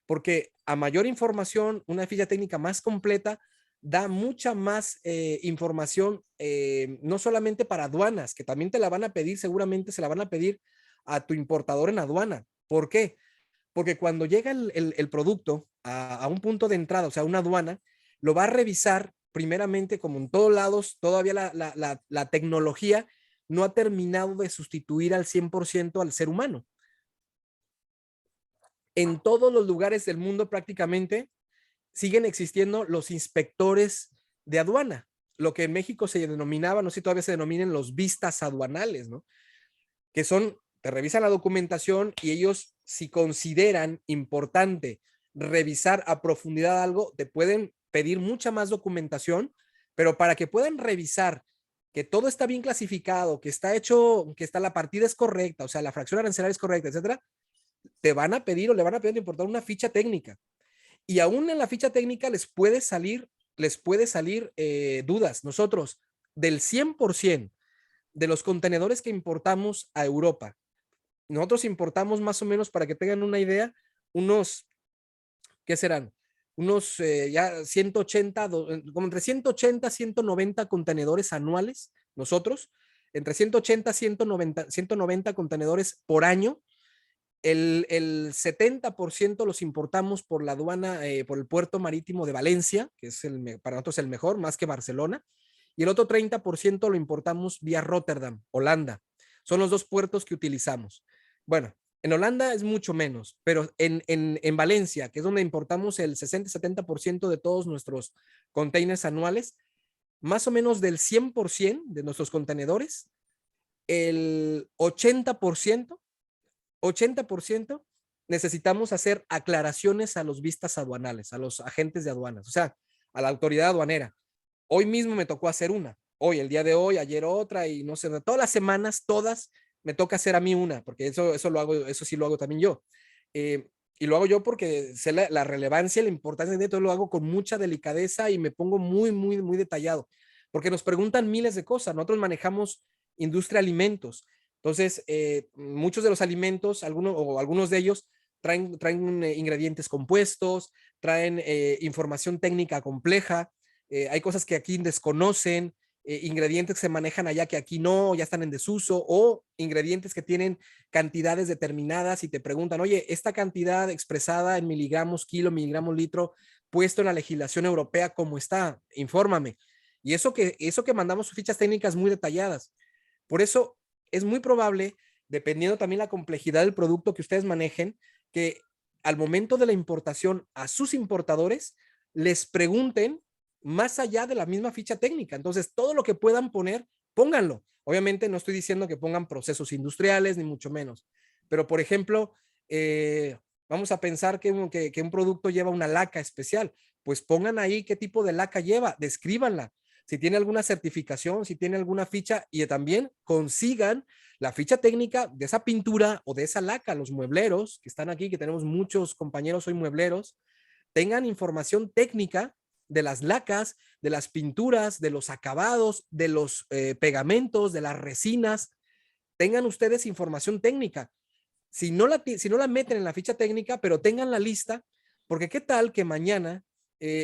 porque a mayor información, una ficha técnica más completa da mucha más información, no solamente para aduanas, que también te la van a pedir, seguramente se la van a pedir a tu importador en aduana. ¿Por qué? Porque cuando llega el producto a un punto de entrada, o sea, una aduana, lo va a revisar primeramente, como en todos lados, todavía la tecnología no ha terminado de sustituir al 100% al ser humano. En todos los lugares del mundo prácticamente siguen existiendo los inspectores de aduana, lo que en México se denominaba, no sé si todavía se denominan los vistas aduanales, ¿no? Que son, te revisan la documentación y ellos, si consideran importante revisar a profundidad algo, te pueden pedir mucha más documentación, pero para que puedan revisar que todo está bien clasificado, que está hecho, que está la partida es correcta, o sea, la fracción arancelaria es correcta, etcétera, te van a pedir o le van a pedir importar una ficha técnica. Y aún en la ficha técnica les puede salir dudas. Nosotros, del 100% de los contenedores que importamos a Europa, nosotros importamos más o menos, para que tengan una idea, unos, ¿qué serán? Unos ya 180, como entre 180 190 contenedores anuales, nosotros, entre 180 190 contenedores por año. El 70% los importamos por la aduana, por el puerto marítimo de Valencia, que es para nosotros el mejor, más que Barcelona, y el otro 30% lo importamos vía Rotterdam, Holanda. Son los dos puertos que utilizamos. Bueno, en Holanda es mucho menos, pero en Valencia, que es donde importamos el 60-70% de todos nuestros containers anuales, más o menos del 100% de nuestros contenedores, el 80% necesitamos hacer aclaraciones a los vistas aduanales, a los agentes de aduanas, o sea, a la autoridad aduanera. Hoy mismo me tocó hacer una, hoy, el día de hoy, ayer otra, y no sé, todas las semanas, todas, me toca hacer a mí una, porque eso lo hago, eso sí lo hago también yo. Y lo hago yo porque sé la relevancia y la importancia de todo, lo hago con mucha delicadeza y me pongo muy, muy, muy detallado, porque nos preguntan miles de cosas. Nosotros manejamos industria de alimentos. Entonces, muchos de los alimentos, algunos de ellos, traen ingredientes compuestos, traen información técnica compleja, hay cosas que aquí desconocen, ingredientes que se manejan allá que aquí no, ya están en desuso, o ingredientes que tienen cantidades determinadas y te preguntan, oye, esta cantidad expresada en miligramos, kilo, miligramos, litro, puesto en la legislación europea, ¿cómo está? Infórmame. Y eso que mandamos fichas técnicas muy detalladas. Por eso es muy probable, dependiendo también la complejidad del producto que ustedes manejen, que al momento de la importación a sus importadores les pregunten más allá de la misma ficha técnica. Entonces, todo lo que puedan poner, pónganlo. Obviamente no estoy diciendo que pongan procesos industriales, ni mucho menos. Pero, por ejemplo, vamos a pensar que un producto lleva una laca especial. Pues pongan ahí qué tipo de laca lleva, descríbanla. Si tiene alguna certificación, si tiene alguna ficha, y también consigan la ficha técnica de esa pintura o de esa laca. Los muebleros que están aquí, que tenemos muchos compañeros hoy muebleros, tengan información técnica de las lacas, de las pinturas, de los acabados, de los pegamentos, de las resinas. Tengan ustedes información técnica. Si no la meten en la ficha técnica, pero tengan la lista, porque qué tal que mañana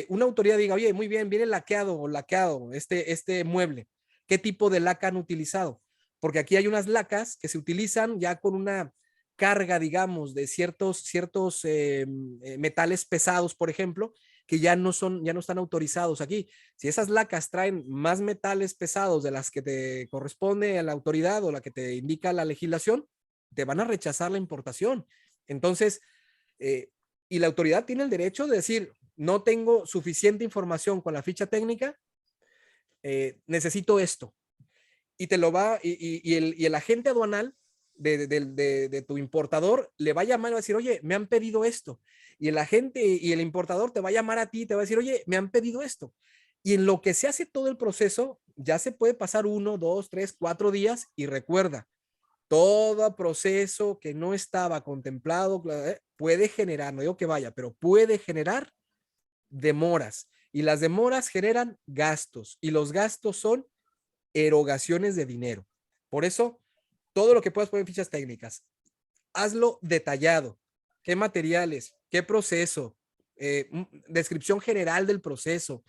una autoridad diga, oye, muy bien, viene laqueado o laqueado este mueble. ¿Qué tipo de laca han utilizado? Porque aquí hay unas lacas que se utilizan ya con una carga, digamos, de ciertos metales pesados, por ejemplo, que ya no están autorizados aquí. Si esas lacas traen más metales pesados de las que te corresponde a la autoridad o la que te indica la legislación, te van a rechazar la importación. Entonces, y la autoridad tiene el derecho de decir, no tengo suficiente información con la ficha técnica, necesito esto. Y te lo va, y el agente aduanal de tu importador le va a llamar y va a decir, oye, me han pedido esto. Y el agente y el importador te va a llamar a ti y te va a decir, oye, me han pedido esto. Y en lo que se hace todo el proceso, ya se puede pasar 1, 2, 3, 4 días y recuerda, todo proceso que no estaba contemplado puede generar, no digo que vaya, pero puede generar demoras. Y las demoras generan gastos y los gastos son erogaciones de dinero. Por eso, todo lo que puedas poner en fichas técnicas, hazlo detallado. ¿Qué materiales? ¿Qué proceso? Descripción general del proceso.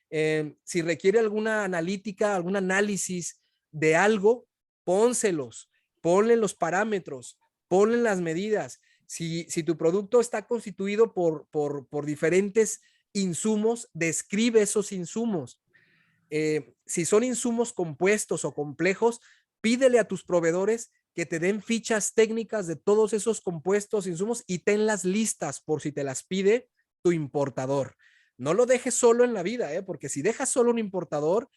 Si requiere alguna analítica, algún análisis de algo, pónselos, ponle los parámetros, ponle las medidas. Si tu producto está constituido por diferentes insumos, describe esos insumos. Si son insumos compuestos o complejos, pídele a tus proveedores que te den fichas técnicas de todos esos compuestos, insumos y tenlas listas por si te las pide tu importador. No lo dejes solo en la vida, porque si dejas solo un importador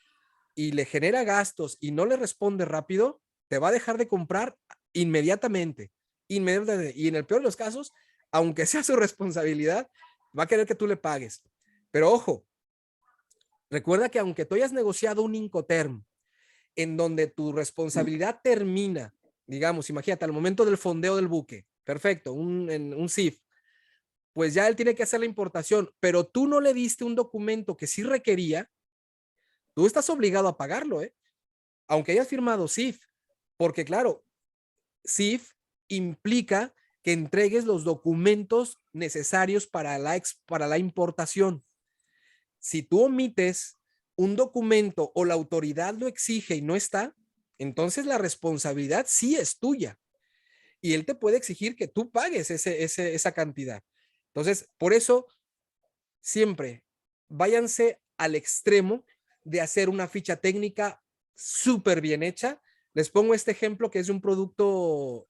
y le genera gastos y no le responde rápido, te va a dejar de comprar inmediatamente. Y en el peor de los casos, aunque sea su responsabilidad, va a querer que tú le pagues. Pero ojo, recuerda que aunque tú hayas negociado un Incoterm en donde tu responsabilidad termina, digamos, imagínate, al momento del fondeo del buque, perfecto, un CIF, pues ya él tiene que hacer la importación, pero tú no le diste un documento que sí requería, tú estás obligado a pagarlo, aunque hayas firmado CIF, porque claro, CIF implica que entregues los documentos necesarios para la importación. Si tú omites un documento o la autoridad lo exige y no está, entonces la responsabilidad sí es tuya. Y él te puede exigir que tú pagues esa cantidad. Entonces, por eso, siempre váyanse al extremo de hacer una ficha técnica súper bien hecha. Les pongo este ejemplo que es de un producto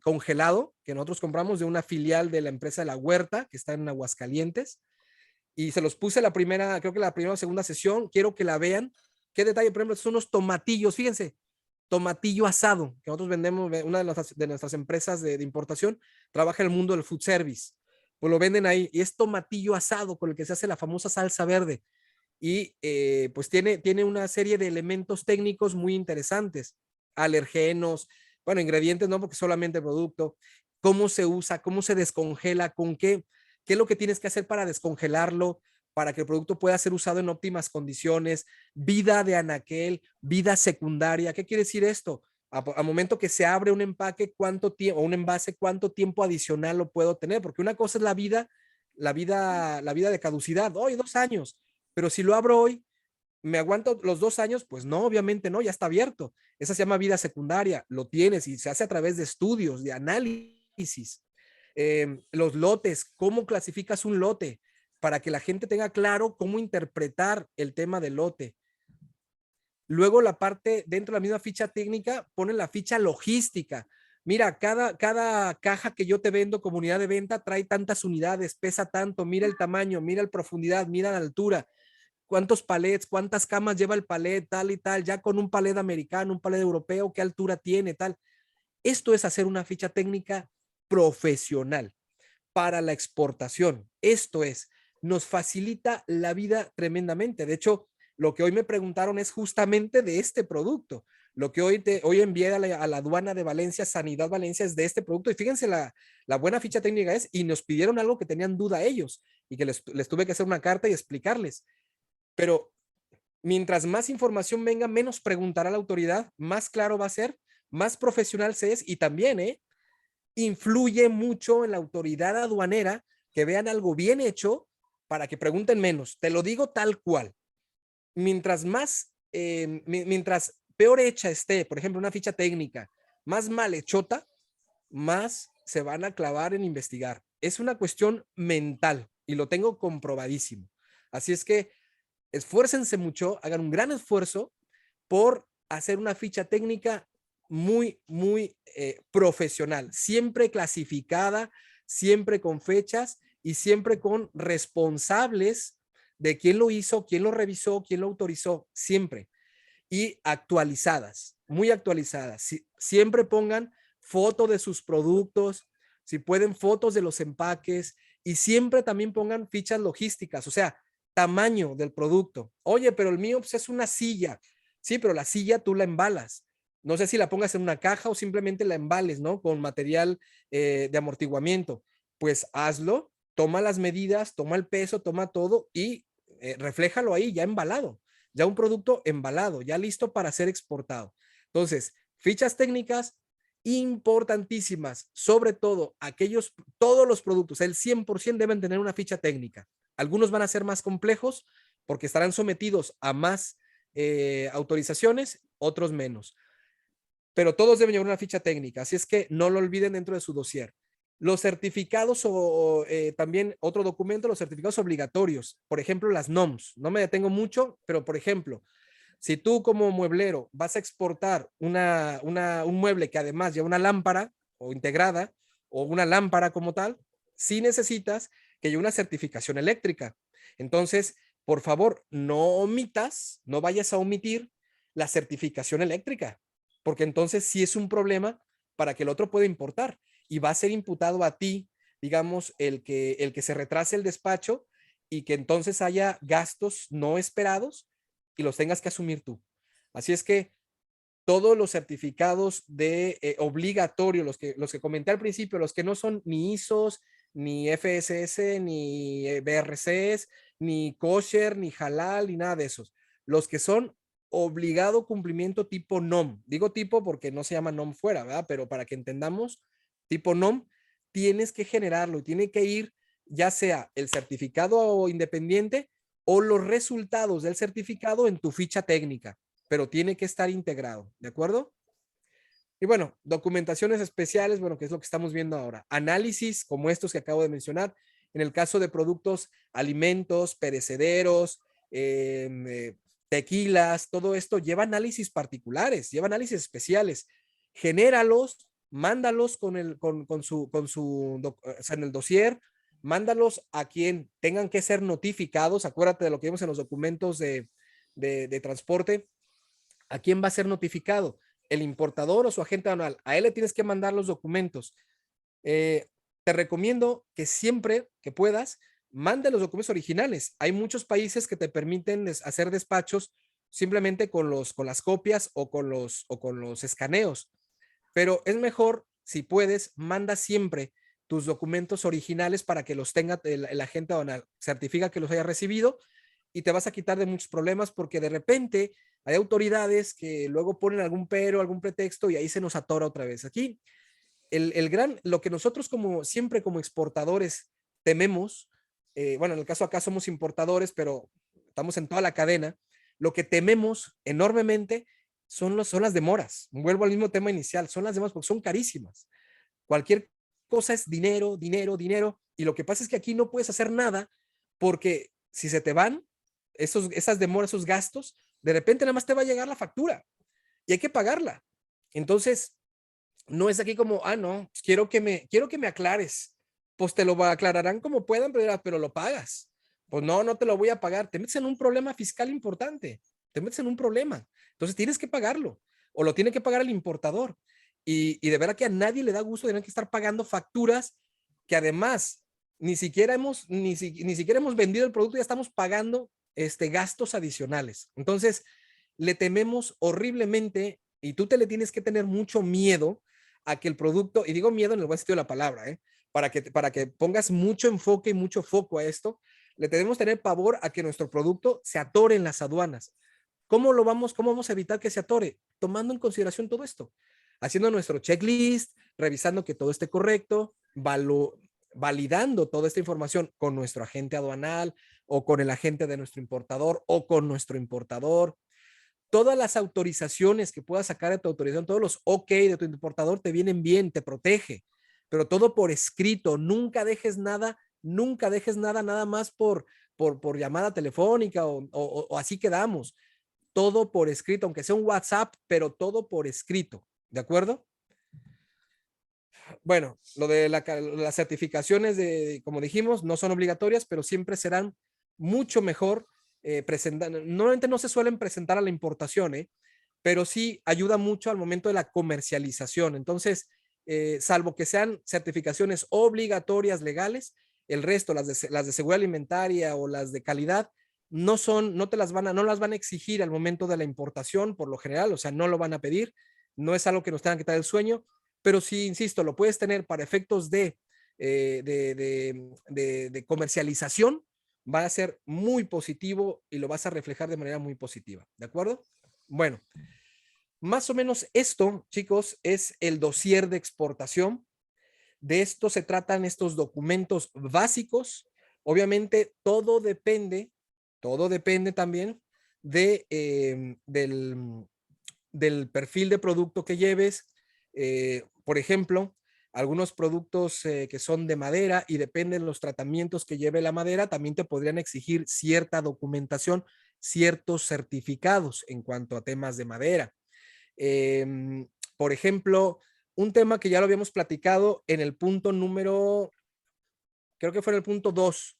congelado que nosotros compramos de una filial de la empresa de La Huerta, que está en Aguascalientes. Y se los puse la primera, creo que la primera o segunda sesión. Quiero que la vean. Qué detalle, por ejemplo, son unos tomatillos. Fíjense, tomatillo asado, que nosotros vendemos, una de nuestras empresas de importación trabaja en el mundo del food service. Pues lo venden ahí y es tomatillo asado con el que se hace la famosa salsa verde. Y pues tiene una serie de elementos técnicos muy interesantes, alergenos, bueno, ingredientes no, porque solamente producto, cómo se usa, cómo se descongela, con qué es lo que tienes que hacer para descongelarlo, para que el producto pueda ser usado en óptimas condiciones, vida de anaquel, vida secundaria. ¿Qué quiere decir esto? A momento que se abre un empaque, cuánto tiempo, o un envase, cuánto tiempo adicional lo puedo tener, porque una cosa es la vida de caducidad, hoy 2 años, pero si lo abro hoy, ¿me aguanto los 2 años? Pues no, obviamente no, ya está abierto. Esa se llama vida secundaria, lo tienes y se hace a través de estudios, de análisis. Los lotes, ¿cómo clasificas un lote? Para que la gente tenga claro cómo interpretar el tema del lote. Luego la parte, dentro de la misma ficha técnica, ponen la ficha logística. Mira, cada caja que yo te vendo como unidad de venta trae tantas unidades, pesa tanto, mira el tamaño, mira la profundidad, mira la altura, cuántos palets, cuántas camas lleva el palet, tal y tal, ya con un palet americano, un palet europeo, qué altura tiene, tal. Esto es hacer una ficha técnica profesional para la exportación. Esto nos facilita la vida tremendamente. De hecho, lo que hoy me preguntaron es justamente de este producto. Lo que hoy envié a la aduana de Valencia, Sanidad Valencia, es de este producto. Y fíjense la buena ficha técnica es, y nos pidieron algo que tenían duda ellos y que les tuve que hacer una carta y explicarles. Pero mientras más información venga, menos preguntará la autoridad, más claro va a ser, más profesional se es y también, influye mucho en la autoridad aduanera que vean algo bien hecho para que pregunten menos. Te lo digo tal cual. Mientras mientras peor hecha esté, por ejemplo, una ficha técnica, más mal hechota, más se van a clavar en investigar. Es una cuestión mental y lo tengo comprobadísimo. Así es que esfuércense mucho, hagan un gran esfuerzo por hacer una ficha técnica muy, muy profesional, siempre clasificada, siempre con fechas y siempre con responsables de quién lo hizo, quién lo revisó, quién lo autorizó, siempre. Y actualizadas, muy actualizadas. Siempre pongan foto de sus productos, si pueden fotos de los empaques y siempre también pongan fichas logísticas, o sea, tamaño del producto. Oye, pero el mío pues, es una silla. Sí, pero la silla tú la embalas. No sé si la pongas en una caja o simplemente la embales, ¿no? Con material de amortiguamiento. Pues hazlo, toma las medidas, toma el peso, toma todo y refléjalo ahí ya embalado, ya un producto embalado, ya listo para ser exportado. Entonces, fichas técnicas importantísimas, sobre todo aquellos, todos los productos, el 100% deben tener una ficha técnica. Algunos van a ser más complejos porque estarán sometidos a más autorizaciones, otros menos. Pero todos deben llevar una ficha técnica, así es que no lo olviden dentro de su dossier. Los certificados o también otro documento, los certificados obligatorios, por ejemplo, las NOMS. No me detengo mucho, pero por ejemplo, si tú como mueblero vas a exportar un mueble que además lleva una lámpara o integrada o una lámpara como tal, sí necesitas que haya una certificación eléctrica. Entonces, por favor, no omitas, no vayas a omitir la certificación eléctrica, porque entonces sí es un problema para que el otro pueda importar y va a ser imputado a ti, digamos, el que se retrase el despacho y que entonces haya gastos no esperados y los tengas que asumir tú. Así es que todos los certificados de obligatorio, los que comenté al principio, los que no son ni ISOs, ni FSS, ni BRCs, ni kosher, ni halal, ni nada de esos. Los que son obligado cumplimiento tipo NOM. Digo tipo porque no se llama NOM fuera, ¿verdad? Pero para que entendamos, tipo NOM, tienes que generarlo y tiene que ir ya sea el certificado independiente o los resultados del certificado en tu ficha técnica, pero tiene que estar integrado, ¿de acuerdo? Y bueno, documentaciones especiales, bueno, que es lo que estamos viendo ahora. Análisis como estos que acabo de mencionar, en el caso de productos, alimentos, perecederos, tequilas, todo esto lleva análisis particulares, lleva análisis especiales. Genéralos, mándalos o sea, en el dossier, mándalos a quien tengan que ser notificados. Acuérdate de lo que vimos en los documentos de transporte. ¿A quién va a ser notificado? El importador o su agente aduanal. A él le tienes que mandar los documentos. Te recomiendo que siempre que puedas, mande los documentos originales. Hay muchos países que te permiten hacer despachos simplemente con las copias o con los escaneos. Pero es mejor, si puedes, manda siempre tus documentos originales para que los tenga el agente aduanal. Certifica que los haya recibido y te vas a quitar de muchos problemas porque de repente hay autoridades que luego ponen algún pero, algún pretexto y ahí se nos atora otra vez. Aquí, lo que nosotros siempre como exportadores tememos, bueno, en el caso acá somos importadores, pero estamos en toda la cadena, lo que tememos enormemente son las demoras. Vuelvo al mismo tema inicial, son las demoras porque son carísimas. Cualquier cosa es dinero, dinero, dinero, y lo que pasa es que aquí no puedes hacer nada porque si se te van esas demoras, esos gastos, de repente nada más te va a llegar la factura y hay que pagarla. Entonces, no es aquí como, no, pues quiero que me aclares. Pues te lo aclararán como puedan, pero lo pagas. Pues no te lo voy a pagar. Te metes en un problema fiscal importante. Te metes en un problema. Entonces tienes que pagarlo. O lo tiene que pagar el importador. Y de verdad que a nadie le da gusto tener que estar pagando facturas que además ni siquiera hemos vendido el producto, ya estamos pagando gastos adicionales. Entonces, le tememos horriblemente y tú le tienes que tener mucho miedo a que el producto, y digo miedo en el buen sentido de la palabra, para que pongas mucho enfoque y mucho foco a esto, le tenemos que tener pavor a que nuestro producto se atore en las aduanas. ¿Cómo vamos a evitar que se atore? Tomando en consideración todo esto, haciendo nuestro checklist, revisando que todo esté correcto, validando toda esta información con nuestro agente aduanal o con el agente de nuestro importador o con nuestro importador. Todas las autorizaciones que puedas sacar de tu autorización, todos los OK de tu importador te vienen bien, te protege, pero todo por escrito. Nunca dejes nada nada más por llamada telefónica o así quedamos. Todo por escrito, aunque sea un WhatsApp, pero todo por escrito. ¿De acuerdo? Bueno, lo de las certificaciones, como dijimos, no son obligatorias, pero siempre serán mucho mejor normalmente no se suelen presentar a la importación, pero sí ayuda mucho al momento de la comercialización. Entonces, salvo que sean certificaciones obligatorias legales, el resto, las de seguridad alimentaria o las de calidad, no las van a exigir al momento de la importación, por lo general, o sea, no lo van a pedir, no es algo que nos tengan que quitar el sueño, pero sí, insisto, lo puedes tener para efectos de comercialización, va a ser muy positivo y lo vas a reflejar de manera muy positiva, ¿de acuerdo? Bueno, más o menos esto, chicos, es el dossier de exportación. De esto se tratan estos documentos básicos. Obviamente, todo depende también del perfil de producto que lleves. Por ejemplo, algunos productos que son de madera y dependen los tratamientos que lleve la madera, también te podrían exigir cierta documentación, ciertos certificados en cuanto a temas de madera. Por ejemplo, un tema que ya lo habíamos platicado en el punto número, creo que fue en el punto 2,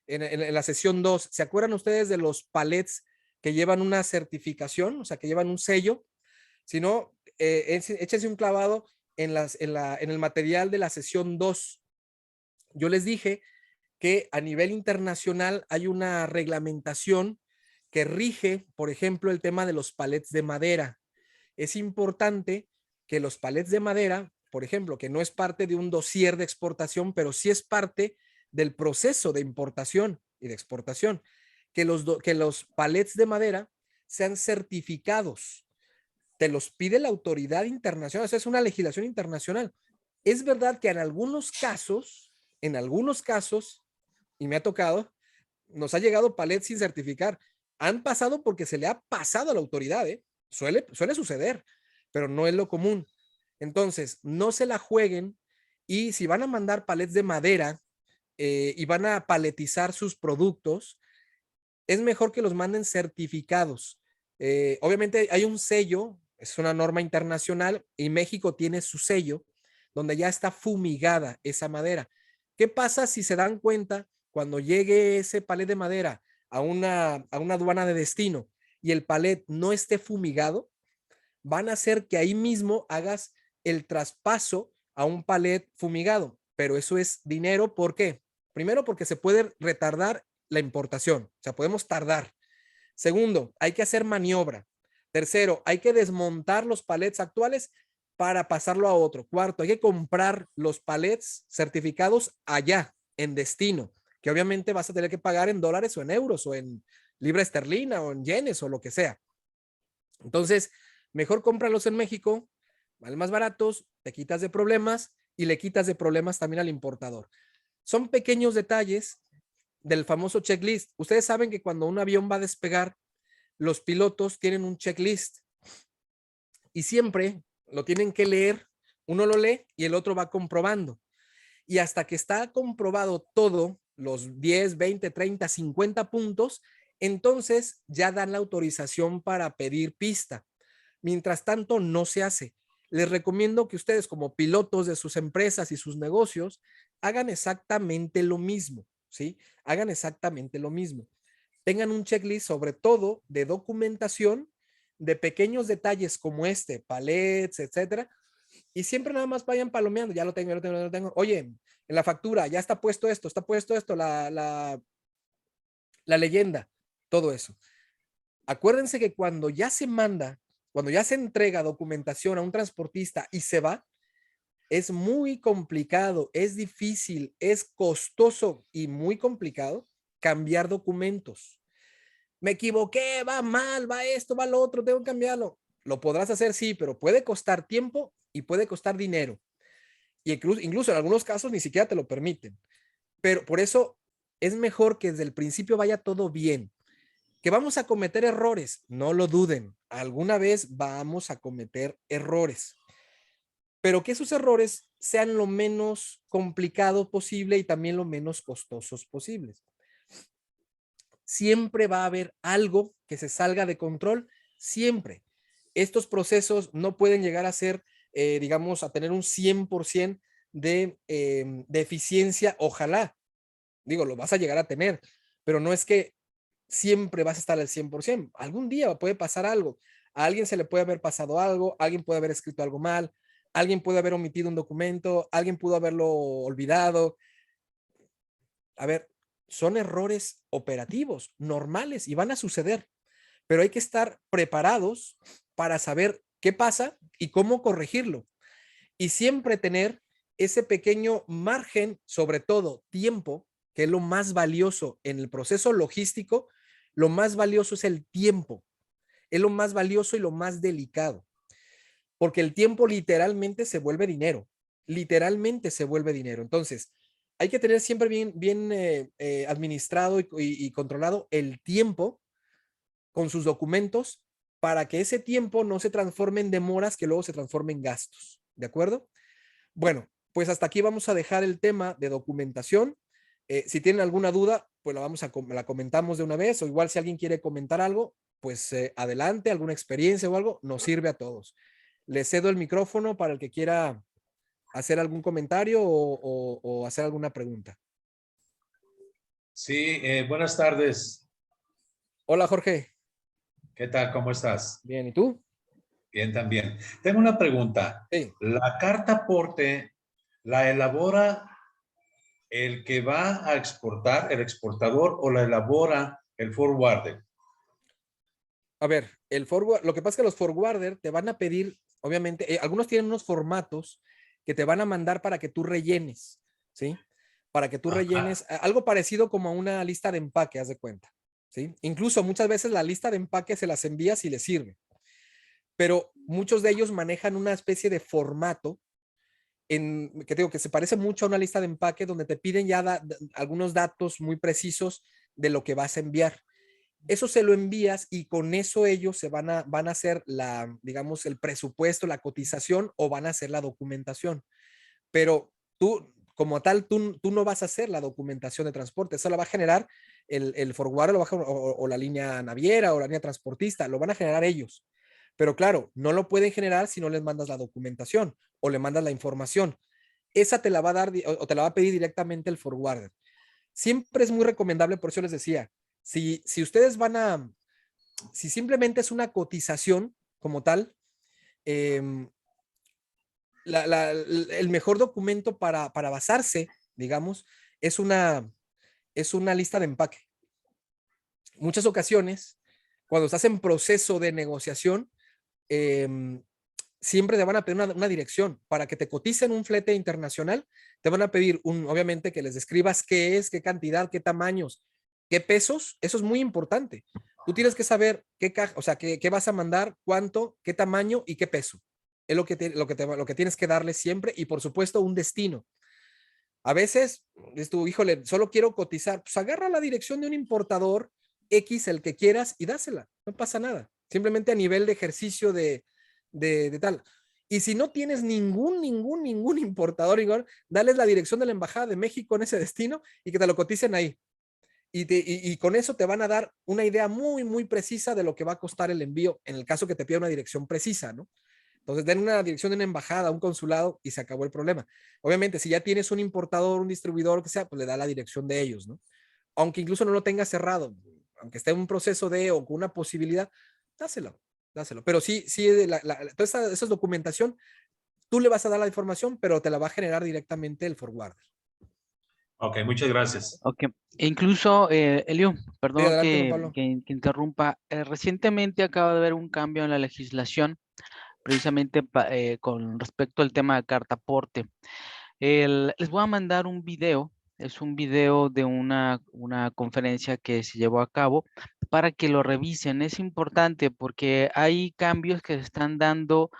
en la sesión 2. ¿Se acuerdan ustedes de los palets que llevan una certificación, o sea, que llevan un sello? Si no, échense un clavado en el material de la sesión 2. Yo les dije que a nivel internacional hay una reglamentación que rige, por ejemplo, el tema de los palets de madera. Es importante que los palets de madera, por ejemplo, que no es parte de un dossier de exportación, pero sí es parte del proceso de importación y de exportación, que los palets de madera sean certificados. Te los pide la autoridad internacional, o sea, es una legislación internacional. Es verdad que en algunos casos, y me ha tocado, nos ha llegado palets sin certificar. Han pasado porque se le ha pasado a la autoridad, ¿eh? Suele suceder, pero no es lo común. Entonces, no se la jueguen y si van a mandar palets de madera y van a paletizar sus productos, es mejor que los manden certificados. Obviamente hay un sello, es una norma internacional y México tiene su sello donde ya está fumigada esa madera. ¿Qué pasa si se dan cuenta cuando llegue ese palet de madera a una aduana de destino y el palet no esté fumigado? Van a hacer que ahí mismo hagas el traspaso a un palet fumigado, pero eso es dinero. ¿Por qué? Primero, porque se puede retardar la importación, o sea, podemos tardar. Segundo, hay que hacer maniobra. Tercero, hay que desmontar los palets actuales para pasarlo a otro. Cuarto, hay que comprar los palets certificados allá, en destino, que obviamente vas a tener que pagar en dólares o en euros o en libra esterlina o en yenes o lo que sea. Entonces, mejor cómpralos en México, valen más baratos, te quitas de problemas y le quitas de problemas también al importador. Son pequeños detalles del famoso checklist. Ustedes saben que cuando un avión va a despegar, los pilotos tienen un checklist y siempre lo tienen que leer. Uno lo lee y el otro va comprobando. Y hasta que está comprobado todo, los 10, 20, 30, 50 puntos, entonces ya dan la autorización para pedir pista. Mientras tanto, no se hace. Les recomiendo que ustedes como pilotos de sus empresas y sus negocios hagan exactamente lo mismo, ¿sí? Hagan exactamente lo mismo. Tengan un checklist sobre todo de documentación, de pequeños detalles como este, palets, etcétera, y siempre nada más vayan palomeando, ya lo tengo, ya lo tengo, ya lo tengo. Oye, en la factura ya está puesto esto, la leyenda, todo eso. Acuérdense que cuando ya se manda, cuando ya se entrega documentación a un transportista y se va, es muy complicado, es difícil, es costoso y muy complicado cambiar documentos. Me equivoqué, va mal, va esto, va lo otro, tengo que cambiarlo. Lo podrás hacer, sí, pero puede costar tiempo y puede costar dinero. Y incluso en algunos casos ni siquiera te lo permiten. Pero por eso es mejor que desde el principio vaya todo bien. Que vamos a cometer errores, no lo duden. Alguna vez vamos a cometer errores. Pero que esos errores sean lo menos complicado posible y también lo menos costosos posibles. Siempre va a haber algo que se salga de control, siempre. Estos procesos no pueden llegar a ser, digamos, a tener un 100% de eficiencia, ojalá. Digo, lo vas a llegar a tener, pero no es que siempre vas a estar al 100%. Algún día puede pasar algo. A alguien se le puede haber pasado algo, alguien puede haber escrito algo mal, alguien puede haber omitido un documento, alguien pudo haberlo olvidado. A ver, son errores operativos normales y van a suceder, pero hay que estar preparados para saber qué pasa y cómo corregirlo. Y siempre tener ese pequeño margen, sobre todo tiempo, que es lo más valioso en el proceso logístico. Lo más valioso es el tiempo, es lo más valioso y lo más delicado, porque el tiempo literalmente se vuelve dinero. Entonces, hay que tener siempre bien administrado y controlado el tiempo con sus documentos para que ese tiempo no se transforme en demoras que luego se transformen en gastos. ¿De acuerdo? Bueno, pues hasta aquí vamos a dejar el tema de documentación. Si tienen alguna duda, pues la comentamos de una vez, o igual si alguien quiere comentar algo, pues adelante, alguna experiencia o algo, nos sirve a todos. Les cedo el micrófono para el que quiera hacer algún comentario o hacer alguna pregunta. Sí, buenas tardes. Hola, Jorge. ¿Qué tal? ¿Cómo estás? Bien, ¿y tú? Bien, también. Tengo una pregunta. Sí. ¿La carta aporte la elabora el que va a exportar, el exportador, o la elabora el forwarder? A ver, lo que pasa es que los forwarder te van a pedir, obviamente, algunos tienen unos formatos que te van a mandar para que tú rellenes, ¿sí? Para que tú rellenes algo parecido como a una lista de empaque, haz de cuenta, ¿sí? Incluso muchas veces la lista de empaque se las envías y les sirve, pero muchos de ellos manejan una especie de formato que digo que se parece mucho a una lista de empaque donde te piden ya algunos datos muy precisos de lo que vas a enviar. Eso se lo envías y con eso ellos van a hacer digamos, el presupuesto, la cotización, o van a hacer la documentación. Pero tú, como tal, tú no vas a hacer la documentación de transporte. Eso la va a generar el forwarder o la línea naviera o la línea transportista. Lo van a generar ellos. Pero claro, no lo pueden generar si no les mandas la documentación o le mandas la información. Esa te la va a dar o te la va a pedir directamente el forwarder. Siempre es muy recomendable, por eso les decía, si ustedes si simplemente es una cotización como tal, el mejor documento para basarse, digamos, es una lista de empaque. Muchas ocasiones, cuando estás en proceso de negociación, siempre te van a pedir una dirección para que te coticen un flete internacional. Te van a pedir, obviamente, que les describas qué es, qué cantidad, qué tamaños, qué pesos. Eso es muy importante. Tú tienes que saber qué caja, o sea, qué vas a mandar, cuánto, qué tamaño y qué peso. Es lo que tienes que darle siempre, y por supuesto un destino. A veces es tu, híjole, solo quiero cotizar. Pues agarra la dirección de un importador X, el que quieras, y dásela. No pasa nada. Simplemente a nivel de ejercicio de tal. Y si no tienes ningún importador, igual, dales la dirección de la Embajada de México en ese destino y que te lo coticen ahí. Y con eso te van a dar una idea muy precisa de lo que va a costar el envío, en el caso que te pida una dirección precisa, ¿no? Entonces, den una dirección de una embajada, un consulado, y se acabó el problema. Obviamente, si ya tienes un importador, un distribuidor, lo que sea, pues le da la dirección de ellos, ¿no? Aunque incluso no lo tengas cerrado, aunque esté en un proceso o con una posibilidad, dáselo. Pero sí, toda esa documentación, tú le vas a dar la información, pero te la va a generar directamente el forwarder. Ok, muchas gracias. Ok, e incluso, Elio, Sí, perdón adelante, Juan Pablo. que interrumpa, recientemente acaba de haber un cambio en la legislación, precisamente con respecto al tema de carta aporte. Les voy a mandar un video, es un video de una conferencia que se llevó a cabo para que lo revisen. Es importante porque hay cambios que se están dando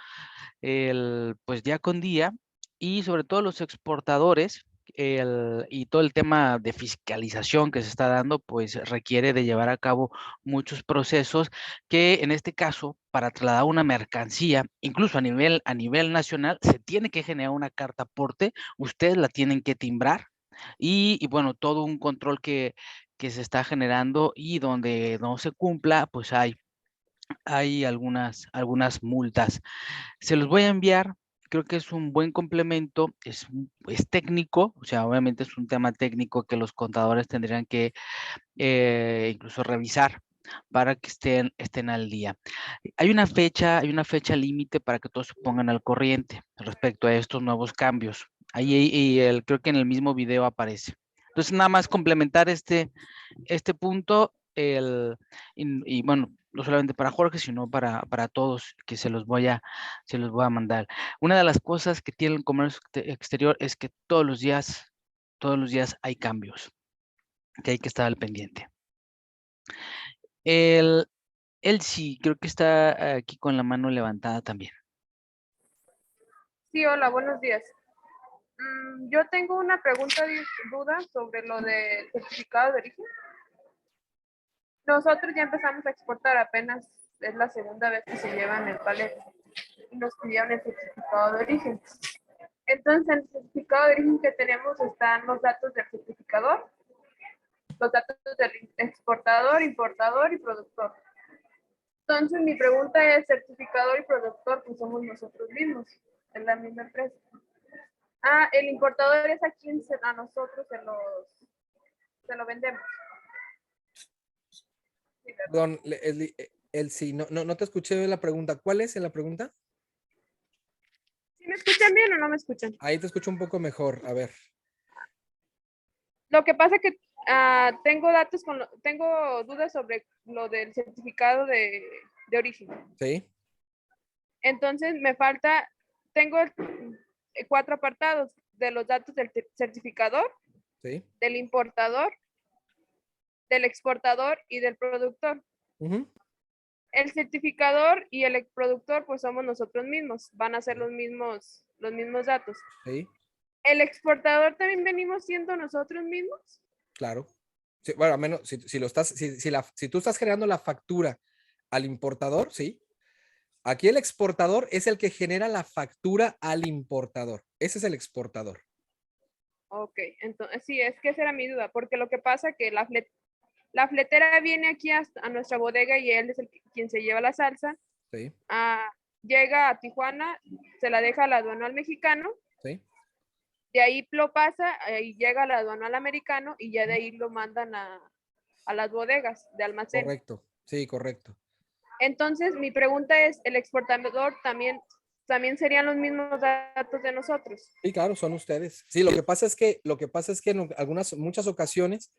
pues día con día, y sobre todo los exportadores, y todo el tema de fiscalización que se está dando, pues requiere de llevar a cabo muchos procesos que en este caso, para trasladar una mercancía, incluso a nivel nacional, se tiene que generar una carta aporte, ustedes la tienen que timbrar, y bueno, todo un control que se está generando, y donde no se cumpla, pues hay algunas multas. Se los voy a enviar. Creo que es un buen complemento, es técnico, o sea, obviamente es un tema técnico que los contadores tendrían que incluso revisar, para que estén al día. Hay una fecha límite para que todos se pongan al corriente respecto a estos nuevos cambios. Ahí creo que en el mismo video aparece. Entonces, nada más complementar este punto, y bueno, no solamente para Jorge, sino para todos, que se los voy a mandar. Una de las cosas que tiene el comercio exterior es que todos los días hay cambios, que hay que estar al pendiente. Él sí, creo que está aquí con la mano levantada también. Sí, hola, buenos días. Yo tengo una pregunta y duda sobre lo del certificado de origen. Nosotros ya empezamos a exportar, apenas es la segunda vez que se llevan el palete y nos pidieron el certificado de origen. Entonces, en el certificado de origen que tenemos están los datos del certificador, los datos del exportador, importador y productor. Entonces, mi pregunta es, certificador y productor, pues somos nosotros mismos, es la misma empresa. El importador es a quien a nosotros se lo vendemos. Sí, Perdón, sí, no te escuché la pregunta. ¿Cuál es la pregunta? ¿Sí me escuchan bien o no me escuchan? Ahí te escucho un poco mejor. A ver. Lo que pasa es que tengo dudas sobre lo del certificado de origen. Sí, Entonces tengo 4 apartados de los datos del certificador, sí. del importador, del exportador y del productor. Ujú. El certificador y el productor pues somos nosotros mismos, van a ser los mismos datos. Sí, ¿El exportador también venimos siendo nosotros mismos? claro. Sí, bueno, a menos si tú estás generando la factura al importador, sí. Aquí el exportador es el que genera la factura al importador. Ese es el exportador. Ok, entonces sí, es que esa era mi duda, porque lo que pasa es que la fletera viene aquí a nuestra bodega y él es quien se lleva la salsa. Sí, Llega a Tijuana, se la deja al aduanal mexicano, sí. de ahí lo pasa y llega al aduanal americano y ya de ahí lo mandan a las bodegas de almacén. Correcto. Sí, correcto. Entonces, mi pregunta es, ¿el exportador también serían los mismos datos de nosotros? Sí, claro, son ustedes. Sí, lo que pasa es que en muchas ocasiones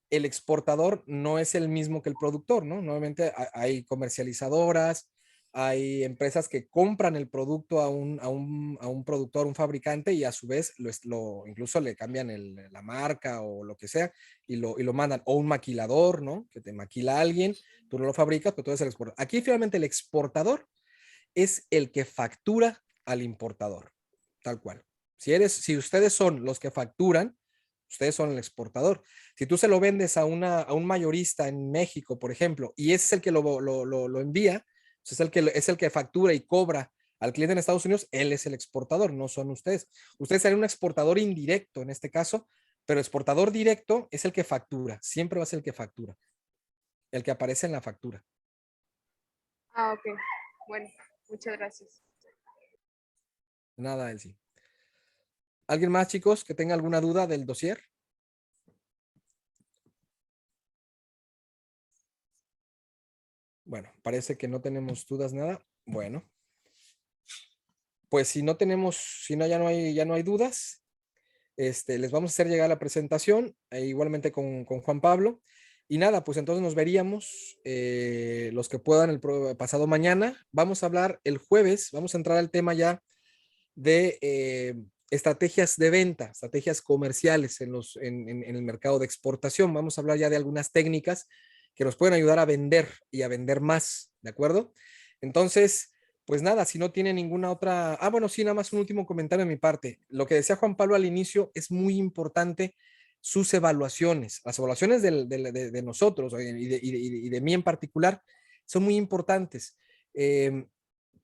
el exportador no es el mismo que el productor, ¿no? Normalmente hay comercializadoras, hay empresas que compran el producto a un productor, un fabricante, y a su vez incluso le cambian la marca o lo que sea y lo mandan. O un maquilador, ¿no? Que te maquila a alguien, tú no lo fabricas, pero tú eres el exportador. Aquí finalmente el exportador es el que factura al importador, tal cual. Si ustedes son los que facturan, ustedes son el exportador. Si tú se lo vendes a un mayorista en México, por ejemplo, y ese es el que lo envía, es el que factura y cobra al cliente en Estados Unidos, él es el exportador, no son ustedes. Ustedes serían un exportador indirecto en este caso, pero exportador directo es el que factura, siempre va a ser el que factura, el que aparece en la factura. Ok. Bueno, muchas gracias. Nada, Elsie. ¿Alguien más, chicos, que tenga alguna duda del dossier? Bueno, parece que no tenemos dudas, nada. Bueno, pues si ya no hay dudas, les vamos a hacer llegar la presentación, igualmente con Juan Pablo. Y nada, pues entonces nos veríamos los que puedan pasado mañana. Vamos a hablar el jueves, vamos a entrar al tema ya de estrategias de venta, estrategias comerciales en el mercado de exportación. Vamos a hablar ya de algunas técnicas que nos pueden ayudar a vender y a vender más, ¿de acuerdo? Entonces, pues nada, si no tiene ninguna otra... bueno, sí, nada más un último comentario de mi parte. Lo que decía Juan Pablo al inicio es muy importante sus evaluaciones, las evaluaciones de nosotros y de mí en particular son muy importantes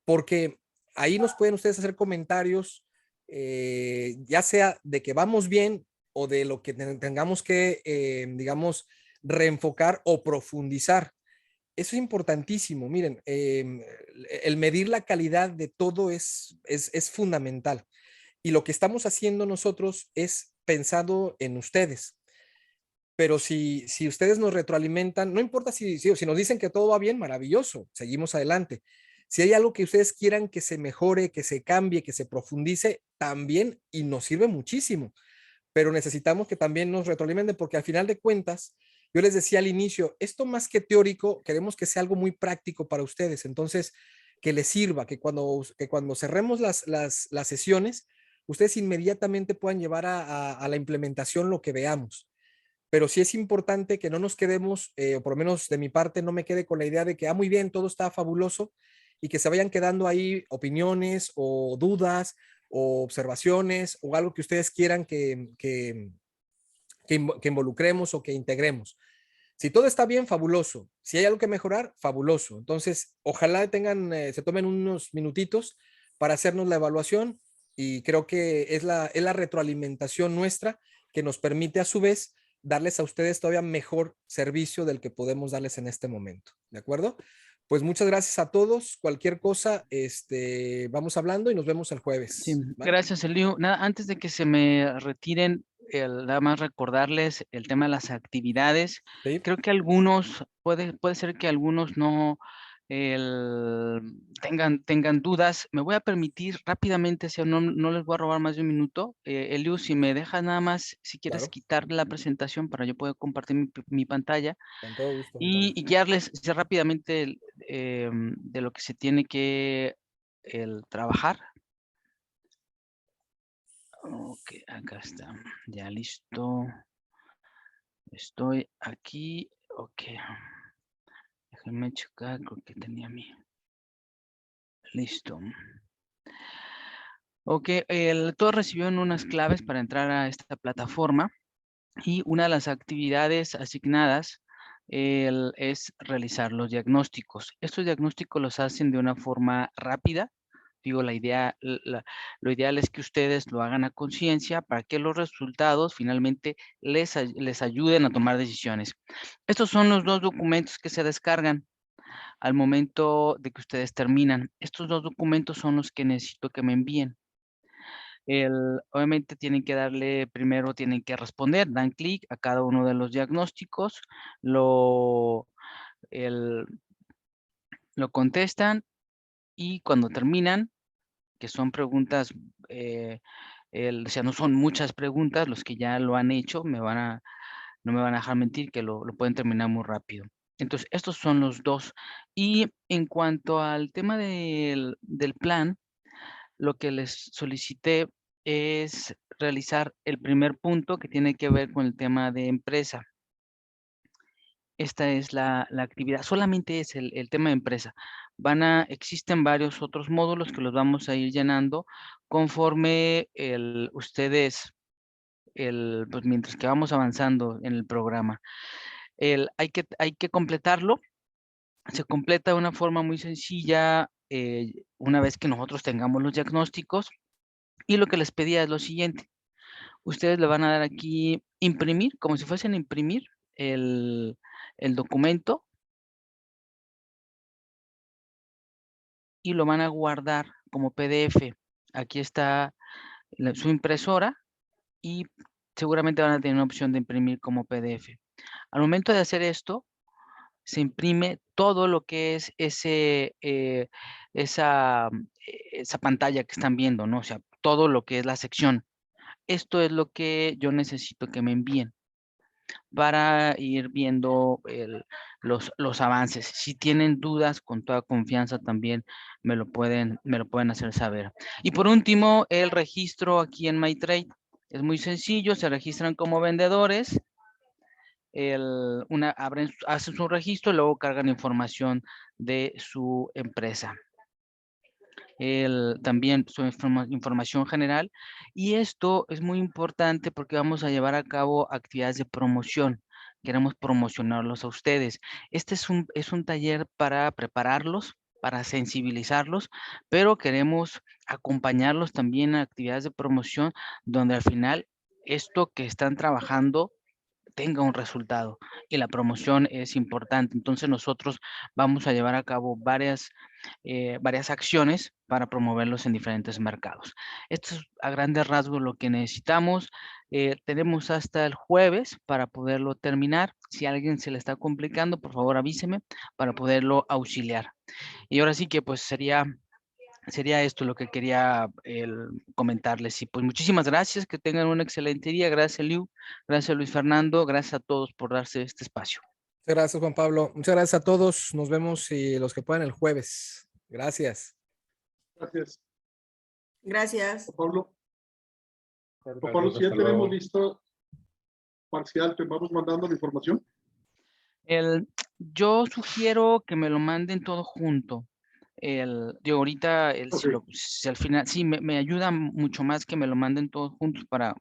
porque ahí nos pueden ustedes hacer comentarios, ya sea de que vamos bien o de lo que tengamos que, digamos, reenfocar o profundizar. Eso es importantísimo. Miren, el medir la calidad de todo es fundamental. Y lo que estamos haciendo nosotros es pensado en ustedes. pero si ustedes nos retroalimentan, no importa si nos dicen que todo va bien, maravilloso, seguimos adelante. Si hay algo que ustedes quieran que se mejore, que se cambie, que se profundice, también, y nos sirve muchísimo, pero necesitamos que también nos retroalimenten, porque al final de cuentas, yo les decía al inicio, esto más que teórico, queremos que sea algo muy práctico para ustedes, entonces, que les sirva, que cuando cerremos las sesiones, ustedes inmediatamente puedan llevar a la implementación lo que veamos. Pero sí es importante que no nos quedemos, o por lo menos de mi parte, no me quede con la idea de que, muy bien, todo está fabuloso, y que se vayan quedando ahí opiniones o dudas o observaciones o algo que ustedes quieran que involucremos o que integremos. Si todo está bien, fabuloso. Si hay algo que mejorar, fabuloso. Entonces, ojalá se tomen unos minutitos para hacernos la evaluación, y creo que es la retroalimentación nuestra que nos permite a su vez darles a ustedes todavía mejor servicio del que podemos darles en este momento. ¿De acuerdo? Pues muchas gracias a todos. Cualquier cosa, vamos hablando y nos vemos el jueves. Sí, ¿vale? gracias, Elio. Nada, antes de que se me retiren, nada más recordarles el tema de las actividades. ¿Sí? Creo que algunos, puede ser que algunos no tengan dudas. Me voy a permitir rápidamente, si no les voy a robar más de un minuto. Elio, si me dejas nada más, si quieres Claro. quitar la presentación para yo poder compartir mi pantalla Con todo gusto. y guiarles rápidamente de lo que se tiene que trabajar. Ok, acá está. Ya listo. Estoy aquí. Ok. Déjenme checar, creo que tenía listo. Ok, todos recibieron unas claves para entrar a esta plataforma, y una de las actividades asignadas es realizar los diagnósticos. Estos diagnósticos los hacen de una forma rápida. Digo, lo ideal es que ustedes lo hagan a conciencia para que los resultados finalmente les ayuden a tomar decisiones. Estos son los 2 documentos que se descargan al momento de que ustedes terminan. Estos 2 documentos son los que necesito que me envíen. Obviamente primero tienen que responder, dan clic a cada uno de los diagnósticos, lo contestan, y cuando terminan, que son preguntas, o sea, no son muchas preguntas, los que ya lo han hecho no me van a dejar mentir que lo pueden terminar muy rápido. Entonces, estos son los 2. Y en cuanto al tema del plan, lo que les solicité es realizar el primer punto, que tiene que ver con el tema de empresa. Esta es la actividad, solamente es el tema de empresa. Existen varios otros módulos que los vamos a ir llenando conforme ustedes, pues mientras que vamos avanzando en el programa. Hay que completarlo. Se completa de una forma muy sencilla una vez que nosotros tengamos los diagnósticos, y lo que les pedía es lo siguiente. Ustedes le van a dar aquí imprimir, como si fuesen a imprimir el documento, y lo van a guardar como PDF. Aquí está su impresora, y seguramente van a tener una opción de imprimir como PDF. Al momento de hacer esto, se imprime todo lo que es esa pantalla que están viendo, ¿no? O sea, todo lo que es la sección. Esto es lo que yo necesito que me envíen para ir viendo los avances. Si tienen dudas, con toda confianza también me lo pueden hacer saber. Y por último, el registro aquí en MyTrade. Es muy sencillo, se registran como vendedores, hacen su registro y luego cargan información de su empresa. También su información general, y esto es muy importante porque vamos a llevar a cabo actividades de promoción. Queremos promocionarlos a ustedes. Este es un taller para prepararlos, para sensibilizarlos, pero queremos acompañarlos también a actividades de promoción donde al final esto que están trabajando tenga un resultado y la promoción es importante. Entonces nosotros vamos a llevar a cabo varias acciones para promoverlos en diferentes mercados. Esto es a grandes rasgos lo que necesitamos. Tenemos hasta el jueves para poderlo terminar. Si a alguien se le está complicando, por favor avíseme para poderlo auxiliar. Y ahora sí que pues sería esto lo que quería comentarles. Y pues muchísimas gracias, que tengan un excelente día. Gracias, Liu. Gracias, Luis Fernando. Gracias a todos por darse este espacio. Muchas gracias, Juan Pablo. Muchas gracias a todos. Nos vemos los que puedan el jueves. Gracias. Gracias, Gracias. Juan Pablo. Juan Pablo, si ya tenemos listo parcial, te vamos mandando la información. Yo sugiero que me lo manden todo junto. Ahorita, si al final, sí, me ayuda mucho más que me lo manden todos juntos para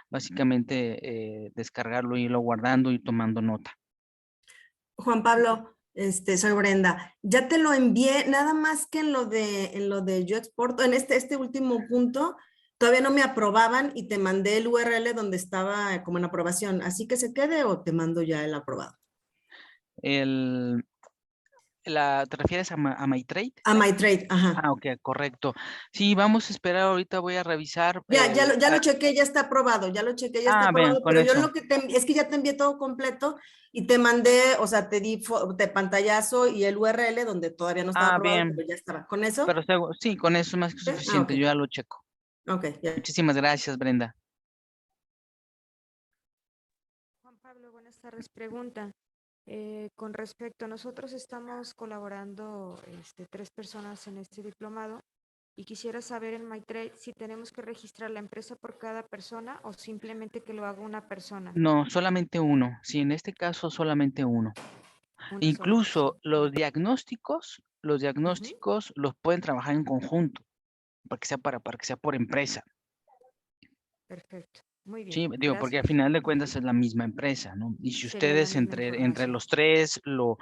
básicamente descargarlo, irlo guardando y tomando nota. Juan Pablo, soy Brenda. Ya te lo envié, nada más que en lo de yo exporto, en este último punto, todavía no me aprobaban y te mandé el URL donde estaba como en aprobación. ¿Así que se quede o te mando ya el aprobado? ¿Te refieres a MyTrade? A MyTrade, ajá. Ah, ok, correcto. Sí, vamos a esperar, ahorita voy a revisar. Ya lo chequé, ya está aprobado, ya lo chequé, ya está aprobado, con pero yo eso. lo que es que ya te envié todo completo y te mandé, o sea, te di de pantallazo y el URL donde todavía no estaba aprobado, bien. pero ya estaba. ¿Con eso? Pero sí, con eso es más que suficiente, ok. yo ya lo checo. Ok, ya. Muchísimas gracias, Brenda. Juan Pablo, buenas tardes. Pregunta. Con respecto, nosotros estamos colaborando 3 personas en este diplomado y quisiera saber en MyTrade si tenemos que registrar la empresa por cada persona o simplemente que lo haga una persona. No, solamente uno. Sí, en este caso solamente uno. Incluso los diagnósticos los pueden trabajar en conjunto, para que sea por empresa. Perfecto. Muy bien. Sí, digo, porque al final de cuentas es la misma empresa, ¿no? Y si Sería la ustedes misma entre información. los tres lo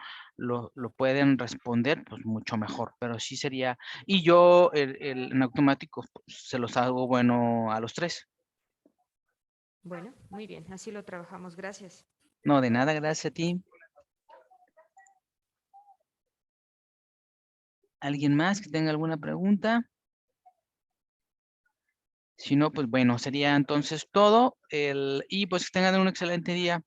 pueden responder, pues mucho mejor. Pero sí sería, y yo en automático pues, se los hago bueno a los tres. Bueno, muy bien. Así lo trabajamos. Gracias. No, de nada, gracias a ti. ¿Alguien más que tenga alguna pregunta? Si no, pues bueno, sería entonces todo. Y pues que tengan un excelente día.